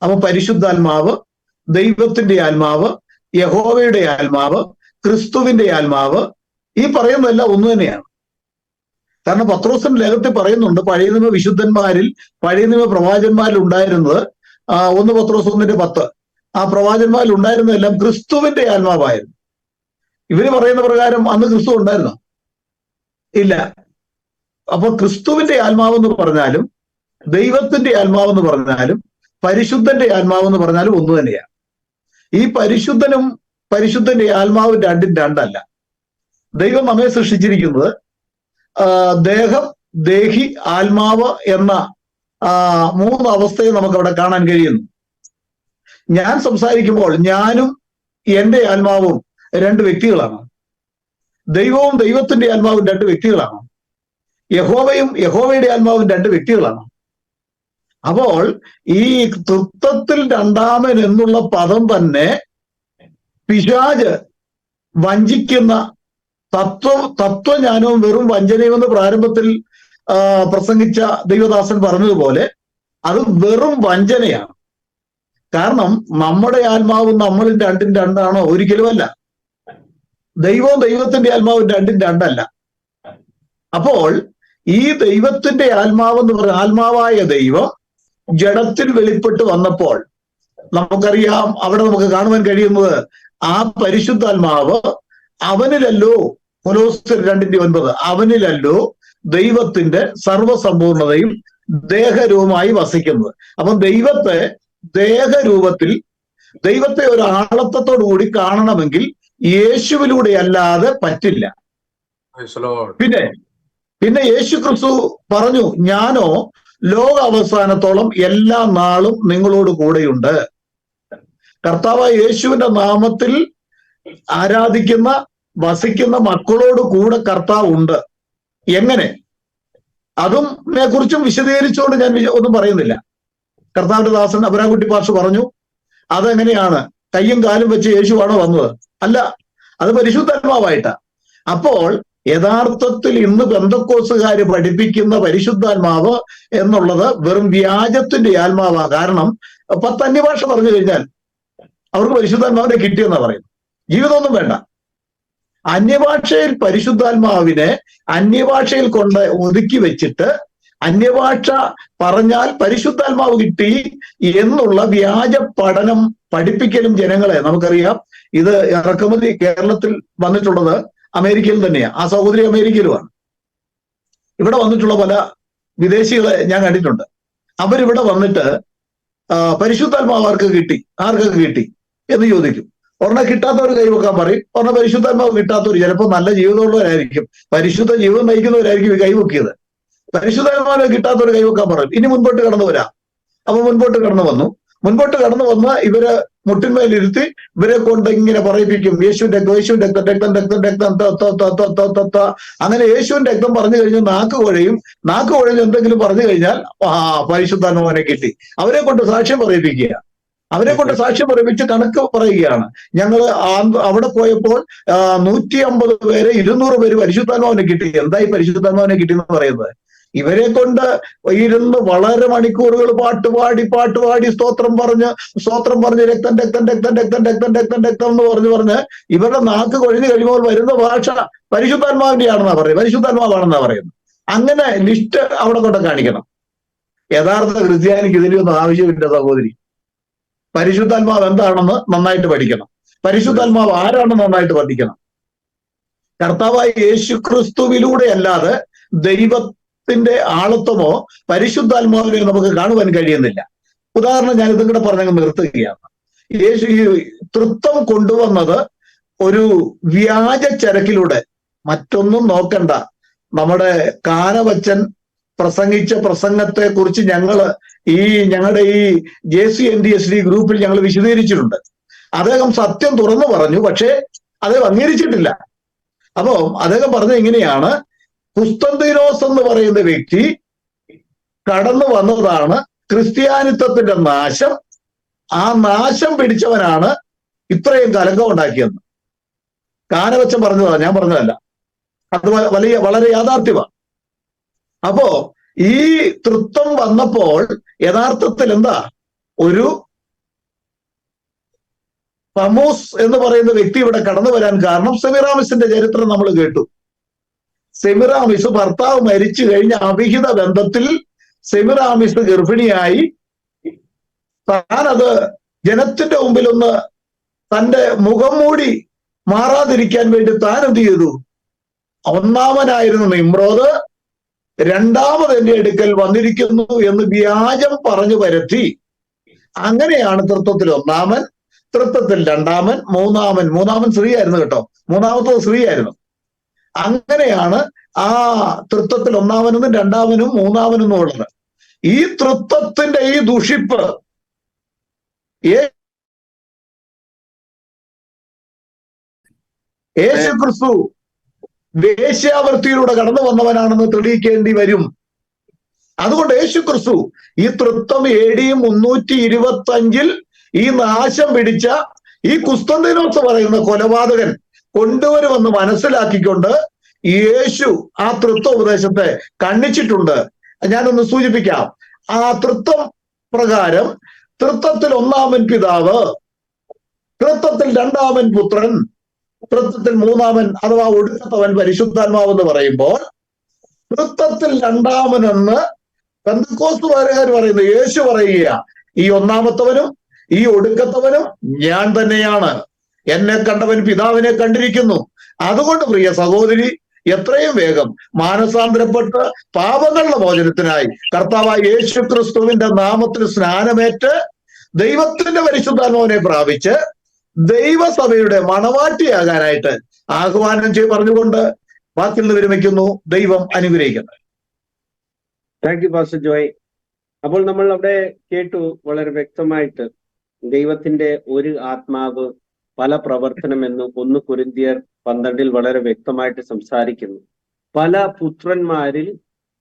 അവ പരിശുദ്ധാത്മാവ്, ദൈവത്തിന്റെ ആത്മാവ്, യഹോവയുടെ ആത്മാവ്, ക്രിസ്തുവിന്റെ ആത്മാവ്, ഈ പറയുന്നതെല്ലാം ഒന്ന് തന്നെയാണ്. കാരണം പത്രോസിന്റെ ലേഖനത്തിൽ പറയുന്നുണ്ട്, പഴയ നിയമ വിശുദ്ധന്മാരിൽ, പഴയ നിയമ പ്രവാചകന്മാരിൽ ഉണ്ടായിരുന്നത് 1 പത്രോസ് 1:10, ആ പ്രവാചകന്മാരിൽ ഉണ്ടായിരുന്നതെല്ലാം ക്രിസ്തുവിന്റെ ആത്മാവായിരുന്നു. ഇവര് പറയുന്ന പ്രകാരം അന്ന് ക്രിസ്തു ഉണ്ടായിരുന്നോ? ഇല്ല. അപ്പൊ ക്രിസ്തുവിന്റെ ആത്മാവെന്ന് പറഞ്ഞാലും ദൈവത്തിന്റെ ആത്മാവെന്ന് പറഞ്ഞാലും പരിശുദ്ധന്റെ ആത്മാവെന്ന് പറഞ്ഞാലും ഒന്ന് തന്നെയാണ്. ഈ പരിശുദ്ധനും പരിശുദ്ധന്റെ ആത്മാവും രണ്ടും രണ്ടല്ല. ദൈവം നമ്മെ സൃഷ്ടിച്ചിരിക്കുന്നത് ദേഹം, ദേഹി, ആത്മാവ് എന്ന 3 അവസ്ഥയെ നമുക്ക് അവിടെ കാണാൻ കഴിയുന്നു. ഞാൻ സംസാരിക്കുമ്പോൾ ഞാനും എന്റെ ആത്മാവും 2 വ്യക്തികളാണ്. ദൈവവും ദൈവത്തിന്റെ ആത്മാവും 2 വ്യക്തികളാണ്. യഹോവയും യഹോവയുടെ ആത്മാവും 2 വ്യക്തികളാണ്. അപ്പോൾ ഈ തൃത്വത്തിൽ രണ്ടാമൻ എന്നുള്ള പദം തന്നെ പിശാച് വഞ്ചിക്കുന്ന തത്വജ്ഞാനവും വെറും വഞ്ചനയും എന്ന് പ്രാരംഭത്തിൽ പ്രസംഗിച്ച ദൈവദാസൻ പറഞ്ഞതുപോലെ അത് വെറും വഞ്ചനയാണ്. കാരണം നമ്മുടെ ആത്മാവും നമ്മളും 2 രണ്ടാണോ? ഒരിക്കലുമല്ല. ദൈവവും ദൈവത്തിന്റെ ആത്മാവും 2 രണ്ടല്ല. അപ്പോൾ ഈ ദൈവത്തിന്റെ ആത്മാവെന്ന് പറഞ്ഞ ആത്മാവായ ദൈവം ജഡത്തിൽ വെളിപ്പെട്ട് വന്നപ്പോൾ നമുക്കറിയാം, അവിടെ നമുക്ക് കാണുവാൻ കഴിയുന്നത് ആ പരിശുദ്ധാത്മാവ് അവനിലല്ലോ, കൊലോസ്യർ 2:9, അവനിലല്ലോ ദൈവത്തിന്റെ സർവസമ്പൂർണതയും ദേഹരൂപമായി വസിക്കുന്നത്. അപ്പം ദൈവത്തെ ദേഹരൂപത്തിൽ, ദൈവത്തെ ഒരു ആളത്വത്തോടു കൂടി കാണണമെങ്കിൽ യേശുവിലൂടെ അല്ലാതെ പറ്റില്ല. പിന്നെ യേശു ക്രിസ്തു പറഞ്ഞു, ഞാനോ ലോക അവസാനത്തോളം എല്ലാ നാളും നിങ്ങളോട് കൂടെയുണ്ട്. കർത്താവായ യേശുവിന്റെ നാമത്തിൽ ആരാധിക്കുന്ന, വസിക്കുന്ന മക്കളോട് കൂടെ കർത്താവ് ഉണ്ട്. എങ്ങനെ? അതും കുറിച്ചും വിശദീകരിച്ചുകൊണ്ട് ഞാൻ ഒന്നും പറയുന്നില്ല. കർത്താവിന്റെ ദാസൻ അബ്രഹാംകുട്ടി പാഷ പറഞ്ഞു, അതെങ്ങനെയാണ്? കയ്യും കാലും വെച്ച് യേശുവാണോ വന്നത്? അല്ല, അത് പരിശുദ്ധാത്മാവായിട്ടാ. അപ്പോൾ യഥാർത്ഥത്തിൽ ഇന്ന് പെന്തക്കോസ്തുകാര് പഠിപ്പിക്കുന്ന പരിശുദ്ധാത്മാവ് എന്നുള്ളത് വെറും വ്യാജത്തിന്റെ ആത്മാവാ. കാരണം 10 അന്യഭാഷ പറഞ്ഞു കഴിഞ്ഞാൽ അവർക്ക് പരിശുദ്ധാത്മാവിനെ കിട്ടിയെന്നാ പറയുന്നത്. ജീവിതമൊന്നും വേണ്ട. അന്യഭാഷയിൽ പരിശുദ്ധാത്മാവിനെ അന്യഭാഷയിൽ കൊണ്ട് ഒതുക്കി വെച്ചിട്ട് അന്യഭാഷ പറഞ്ഞാൽ പരിശുദ്ധാത്മാവ് കിട്ടി എന്നുള്ള വ്യാജ പഠനം പഠിപ്പിക്കലും ജനങ്ങളെ, നമുക്കറിയാം ഇത് ഇറക്കുമതി കേരളത്തിൽ വന്നിട്ടുള്ളത് അമേരിക്കയിൽ തന്നെയാണ്. ആ സഹോദരി അമേരിക്കയിലുമാണ്. ഇവിടെ വന്നിട്ടുള്ള പല വിദേശികളെ ഞാൻ കണ്ടിട്ടുണ്ട്. അവരിവിടെ വന്നിട്ട് പരിശുദ്ധാത്മാവ് ആർക്കൊക്കെ കിട്ടി എന്ന് ചോദിക്കും. ഒരെണ്ണം കിട്ടാത്തവർ കൈവെക്കാൻ പറയും, ഒരെണ്ണം പരിശുദ്ധാത്മാവ് കിട്ടാത്തവർ, ചിലപ്പോൾ നല്ല ജീവിതമുള്ളവരായിരിക്കും, പരിശുദ്ധ ജീവിതം നയിക്കുന്നവരായിരിക്കും കൈവെക്കിയത്. പരിശുദ്ധാത്മാവിനെ കിട്ടാത്തവർ കൈവെക്കാൻ പറയും. ഇനി മുൻപോട്ട് കടന്നു വരാം. അപ്പൊ മുൻപോട്ട് കടന്നു വന്ന് ഇവരെ മുട്ടിന്മേലിരുത്തി ഇവരെ കൊണ്ട് ഇങ്ങനെ പറയിപ്പിക്കും, യേശുവിന്റെ രക്തം. അങ്ങനെ യേശുവിന്റെ രക്തം പറഞ്ഞു കഴിഞ്ഞാൽ നാക്ക് കുഴഞ്ഞ് എന്തെങ്കിലും പറഞ്ഞു കഴിഞ്ഞാൽ പരിശുദ്ധാത്മാവിനെ കിട്ടി. അവരെ കൊണ്ട് സാക്ഷ്യം പറയിപ്പിച്ച് കണക്ക് പറയുകയാണ്. ഞങ്ങള് അവിടെ പോയപ്പോൾ 150 പേരെ 200 പേര് പരിശുദ്ധാത്മാവിനെ കിട്ടി. എന്തായി പരിശുദ്ധാത്മാവിനെ കിട്ടി എന്ന് പറയുന്നത്? ഇവരെ കൊണ്ട് ഇരുന്ന് വളരെ മണിക്കൂറുകൾ പാട്ടുപാടി സ്തോത്രം പറഞ്ഞ് രക്തം എന്ന് പറഞ്ഞ് ഇവരുടെ നാക്ക് കൊഴിഞ്ഞു കഴിയുമ്പോൾ വരുന്ന ഭാഷ പരിശുദ്ധാത്മാവിന്റെയാണെന്നാ പറയുന്നത്, പരിശുദ്ധാത്മാവാണെന്നാ പറയുന്നത്. അങ്ങനെ ലിസ്റ്റ് അവിടെ കൊണ്ട് കാണിക്കണം. യഥാർത്ഥ ക്രിസ്ത്യാനിക്ക് ഇതിനൊന്നും ആവശ്യമില്ല സഹോദരി. പരിശുദ്ധാത്മാവ് എന്താണെന്ന് നന്നായിട്ട് പഠിക്കണം, പരിശുദ്ധാത്മാവ് ആരാണെന്ന് നന്നായിട്ട് പഠിക്കണം. കർത്താവായ യേശു ക്രിസ്തുവിലൂടെ അല്ലാതെ ദൈവത്തിന്റെ ആളത്വമോ പരിശുദ്ധാത്മാവിനെ നമുക്ക് കാണുവാൻ കഴിയുന്നില്ല. ഉദാഹരണം ഞാൻ ഇതും കൂടെ പറഞ്ഞങ്ങ് നിർത്തുകയാണ്. യേശു ഈ തൃത്വം കൊണ്ടുവന്നത് ഒരു വ്യാജ ചരക്കിലൂടെ, മറ്റൊന്നും നോക്കണ്ട. നമ്മുടെ കാനവച്ചൻ പ്രസംഗിച്ച പ്രസംഗത്തെ കുറിച്ച് ഞങ്ങളുടെ ഈ JCNDSD ഗ്രൂപ്പിൽ ഞങ്ങൾ വിശദീകരിച്ചിട്ടുണ്ട്. അദ്ദേഹം സത്യം തുറന്നു പറഞ്ഞു, പക്ഷേ അദ്ദേഹം അംഗീകരിച്ചിട്ടില്ല. അപ്പോ അദ്ദേഹം പറഞ്ഞത് ഇങ്ങനെയാണ്: കുസ്തന്തീനോസ് എന്ന് പറയുന്ന വ്യക്തി കടന്നു വന്നതാണ് ക്രിസ്ത്യാനിത്വത്തിന്റെ നാശം. ആ നാശം പിടിച്ചവനാണ് ഇത്രയും കലങ്കം ഉണ്ടാക്കിയെന്ന് കാനവച്ചൻ പറഞ്ഞതാണ്, ഞാൻ പറഞ്ഞതല്ല. അത് വളരെ യാഥാർത്ഥ്യമാണ്. അപ്പോ ഈ തൃത്വം വന്നപ്പോൾ യഥാർത്ഥത്തിൽ എന്താ, ഒരു പമോസ് എന്ന് പറയുന്ന വ്യക്തി ഇവിടെ കടന്നു വരാൻ കാരണം സെമിറാമിസിന്റെ ചരിത്രം നമ്മൾ കേട്ടു. സെമിറാമിസ് ഭർത്താവ് മരിച്ചു കഴിഞ്ഞ അവിഹിത ബന്ധത്തിൽ സെമിറാമിസ് ഗർഭിണിയായി. താനത് ജനത്തിന്റെ മുമ്പിൽ ഒന്ന് തന്റെ മുഖം മൂടി മാറാതിരിക്കാൻ വേണ്ടി താൻ എന്ത് ചെയ്തു? ഒന്നാമനായിരുന്നു നിമ്രോദ്, രണ്ടാമത് എന്റെ അടുക്കൽ വന്നിരിക്കുന്നു എന്ന് വ്യാജം പറഞ്ഞു വരുത്തി. അങ്ങനെയാണ് തൃത്വത്തിൽ ഒന്നാമൻ, തൃത്വത്തിൽ രണ്ടാമൻ, മൂന്നാമൻ സ്ത്രീയായിരുന്നു കേട്ടോ, മൂന്നാമത്തത് സ്ത്രീയായിരുന്നു. അങ്ങനെയാണ് ആ തൃത്വത്തിൽ ഒന്നാമനെന്നും രണ്ടാമനും മൂന്നാമനെന്നും ഉള്ളത്. ഈ തൃത്വത്തിന്റെ ഈ ദുഷിപ്പ് യേശു ക്രിസ്തു വേശ്യാവൃത്തിയിലൂടെ കടന്നു വന്നവനാണെന്ന് തെളിയിക്കേണ്ടി വരും. അതുകൊണ്ട് യേശു ക്രിസ്തു ഈ തൃത്വം AD 325 ഈ നാശം പിടിച്ച ഈ കുസ്തന്തീനോസ് പറയുന്ന കൊലപാതകൻ കൊണ്ടുവരുമെന്ന് മനസ്സിലാക്കിക്കൊണ്ട് യേശു ആ തൃത്വോപദേശത്തെ ഖണ്ഡിച്ചിട്ടുണ്ട്. ഞാനൊന്ന് സൂചിപ്പിക്കാം. ആ തൃത്വം പ്രകാരം തൃത്വത്തിൽ ഒന്നാമൻ പിതാവ്, തൃത്വത്തിൽ രണ്ടാമൻ പുത്രൻ, തൃത്വത്തിൽ മൂന്നാമൻ അഥവാ ഒടുക്കത്തവൻ പരിശുദ്ധാത്മാവ് എന്ന് പറയുമ്പോൾ, തൃത്വത്തിൽ രണ്ടാമനെന്ന് പെന്തക്കോസ്തുകാർ പറയുന്നു. യേശു പറയുക, ഈ ഒന്നാമത്തവനും ഈ ഒടുക്കത്തവനും ഞാൻ തന്നെയാണ്, എന്നെ കണ്ടവൻ പിതാവിനെ കണ്ടിരിക്കുന്നു. അതുകൊണ്ട് പ്രിയ സഹോദരി, എത്രയും വേഗം മാനസാന്തരപ്പെട്ട് പാപങ്ങളുടെ മോചനത്തിനായി കർത്താവായ യേശു ക്രിസ്തുവിന്റെ നാമത്തിൽ സ്നാനമേറ്റ് ദൈവത്തിന്റെ പരിശുദ്ധാത്മാവിനെ പ്രാപിച്ച് ദൈവസഭയുടെ മണവാട്ടിയാകാനായിട്ട് ആഹ്വാനം പറഞ്ഞുകൊണ്ട് വാക്കിൽ നിന്ന് വിരമിക്കുന്നു. ദൈവം അനുഗ്രഹിക്കട്ടെ. Thank you pastor Joy. അപ്പോൾ നമ്മൾ അവിടെ കേട്ടു വളരെ വ്യക്തമായിട്ട് ദൈവത്തിന്റെ ഒരു ആത്മാവ് പല പ്രവർത്തനം എന്ന് 1 കൊരിന്ത്യർ 12 വളരെ വ്യക്തമായിട്ട് സംസാരിക്കുന്നു. പല പുത്രന്മാരിൽ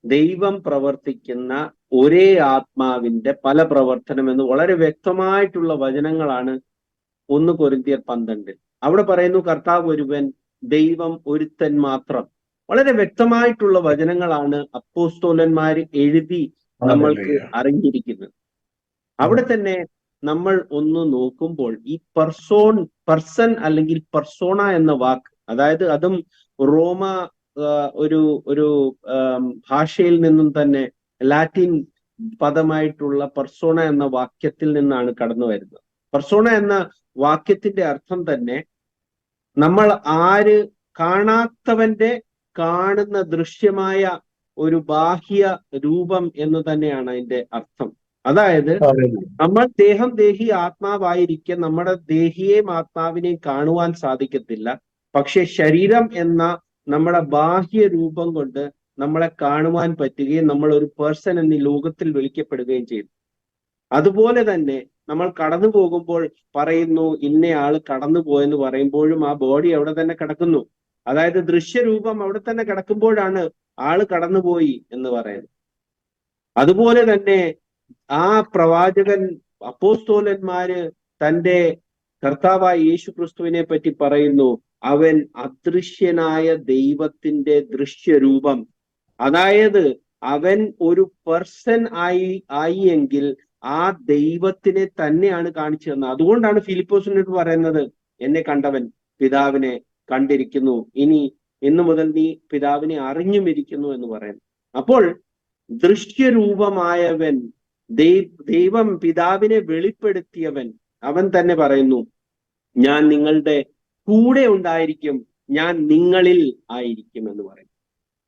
ദൈവം പ്രവർത്തിക്കുന്ന ഒരേ ആത്മാവിന്റെ പല പ്രവർത്തനം എന്ന് വളരെ വ്യക്തമായിട്ടുള്ള വചനങ്ങളാണ് 1 കൊരിന്ത്യർ 12. അവിടെ പറയുന്നു കർത്താവ് ഒരുവൻ, ദൈവം ഒരുത്തൻ മാത്രം. വളരെ വ്യക്തമായിട്ടുള്ള വചനങ്ങളാണ് അപ്പോസ്തോലന്മാർ എഴുതി നമ്മൾക്ക് അറിഞ്ഞിരിക്കുന്നത്. അവിടെ തന്നെ നമ്മൾ ഒന്ന് നോക്കുമ്പോൾ ഈ പർസൺ അല്ലെങ്കിൽ പെർസോണ എന്ന വാക്ക്, അതായത് അതും റോമ ഒരു ഭാഷയിൽ നിന്നും തന്നെ ലാറ്റിൻ പദമായിട്ടുള്ള പെർസോണ എന്ന വാക്യത്തിൽ നിന്നാണ് കടന്നു വരുന്നത്. പെർസോണ എന്ന വാക്യത്തിന്റെ അർത്ഥം തന്നെ നമ്മൾ ആര് കാണാത്തവന്റെ കാണുന്ന ദൃശ്യമായ ഒരു ബാഹ്യ രൂപം എന്ന് തന്നെയാണ് അതിന്റെ അർത്ഥം. അതായത് നമ്മൾ ദേഹി ആത്മാവായിരിക്കെ നമ്മുടെ ദേഹിയെയും ആത്മാവിനെയും കാണുവാൻ സാധിക്കത്തില്ല. പക്ഷെ ശരീരം എന്ന നമ്മുടെ ബാഹ്യ രൂപം കൊണ്ട് നമ്മളെ കാണുവാൻ പറ്റുകയും നമ്മൾ ഒരു പേഴ്സൺ എന്നീ ലോകത്തിൽ വിളിക്കപ്പെടുകയും ചെയ്തു. അതുപോലെ തന്നെ നമ്മൾ കടന്നു പോകുമ്പോൾ പറയുന്നു ഇന്നയാള് കടന്നു പോയെന്ന് പറയുമ്പോഴും ആ ബോഡി അവിടെ തന്നെ കിടക്കുന്നു. അതായത് ദൃശ്യരൂപം അവിടെ തന്നെ കിടക്കുമ്പോഴാണ് ആള് കടന്നുപോയി എന്ന് പറയുന്നത്. അതുപോലെ തന്നെ ആ പ്രവാചകൻ അപ്പോസ്തോലന്മാര് തന്റെ കർത്താവായ യേശു ക്രിസ്തുവിനെ പറ്റി പറയുന്നു, അവൻ അദൃശ്യനായ ദൈവത്തിന്റെ ദൃശ്യരൂപം. അതായത് അവൻ ഒരു പേഴ്സൺ ആയി എങ്കിൽ ആ ദൈവത്തിനെ തന്നെയാണ് കാണിച്ചു തന്നത്. അതുകൊണ്ടാണ് ഫിലിപ്പോസിനോട് പറയുന്നത്, എന്നെ കണ്ടവൻ പിതാവിനെ കണ്ടിരിക്കുന്നു, ഇന്നു മുതൽ നീ പിതാവിനെ അറിഞ്ഞുമിരിക്കുന്നു എന്ന് പറയുന്നു. അപ്പോൾ ദൃശ്യരൂപമായവൻ, ദൈവം പിതാവിനെ വെളിപ്പെടുത്തിയവൻ, അവൻ തന്നെ പറയുന്നു, ഞാൻ നിങ്ങളുടെ കൂടെ ഉണ്ടായിരിക്കും, ഞാൻ നിങ്ങളിൽ ആയിരിക്കും എന്ന് പറയും.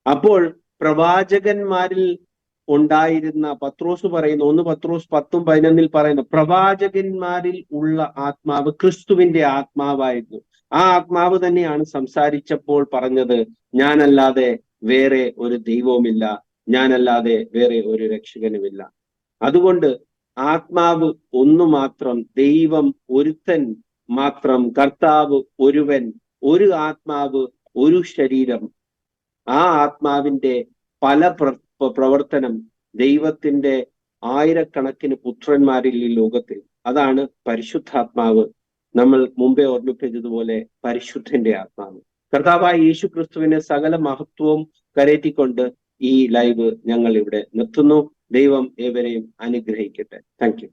അപ്പോൾ പ്രവാചകന്മാരിൽ ഉണ്ടായിരുന്ന, പത്രോസ് പറയുന്നു, 1 പത്രോസ് 10:11 പറയുന്നു, പ്രവാചകന്മാരിൽ ഉള്ള ആത്മാവ് ക്രിസ്തുവിന്റെ ആത്മാവായിരുന്നു. ആ ആത്മാവ് തന്നെയാണ് സംസാരിച്ചപ്പോൾ പറഞ്ഞത്, ഞാനല്ലാതെ വേറെ ഒരു ദൈവവുമില്ല, ഞാനല്ലാതെ വേറെ ഒരു രക്ഷകനുമില്ല. അതുകൊണ്ട് ആത്മാവ് ഒന്നു മാത്രം, ദൈവം ഒരുത്തൻ മാത്രം, കർത്താവ് ഒരുവൻ, ഒരു ആത്മാവ്, ഒരു ശരീരം. ആ ആത്മാവിന്റെ പല പ്രവർത്തനം ദൈവത്തിന്റെ ആയിരക്കണക്കിന് പുത്രന്മാരിൽ ഈ ലോകത്തിൽ. അതാണ് പരിശുദ്ധാത്മാവ്. നമ്മൾ മുമ്പേ ഓർമ്മിപ്പിച്ചതുപോലെ പരിശുദ്ധന്റെ ആത്മാവ്. കർത്താവായ യേശു ക്രിസ്തുവിന്റെ സകല മഹത്വവും കരേറ്റിക്കൊണ്ട് ഈ ലൈവ് ഞങ്ങൾ ഇവിടെ നിർത്തുന്നു. ദൈവം ഏവരെയും അനുഗ്രഹിക്കട്ടെ. Thank you.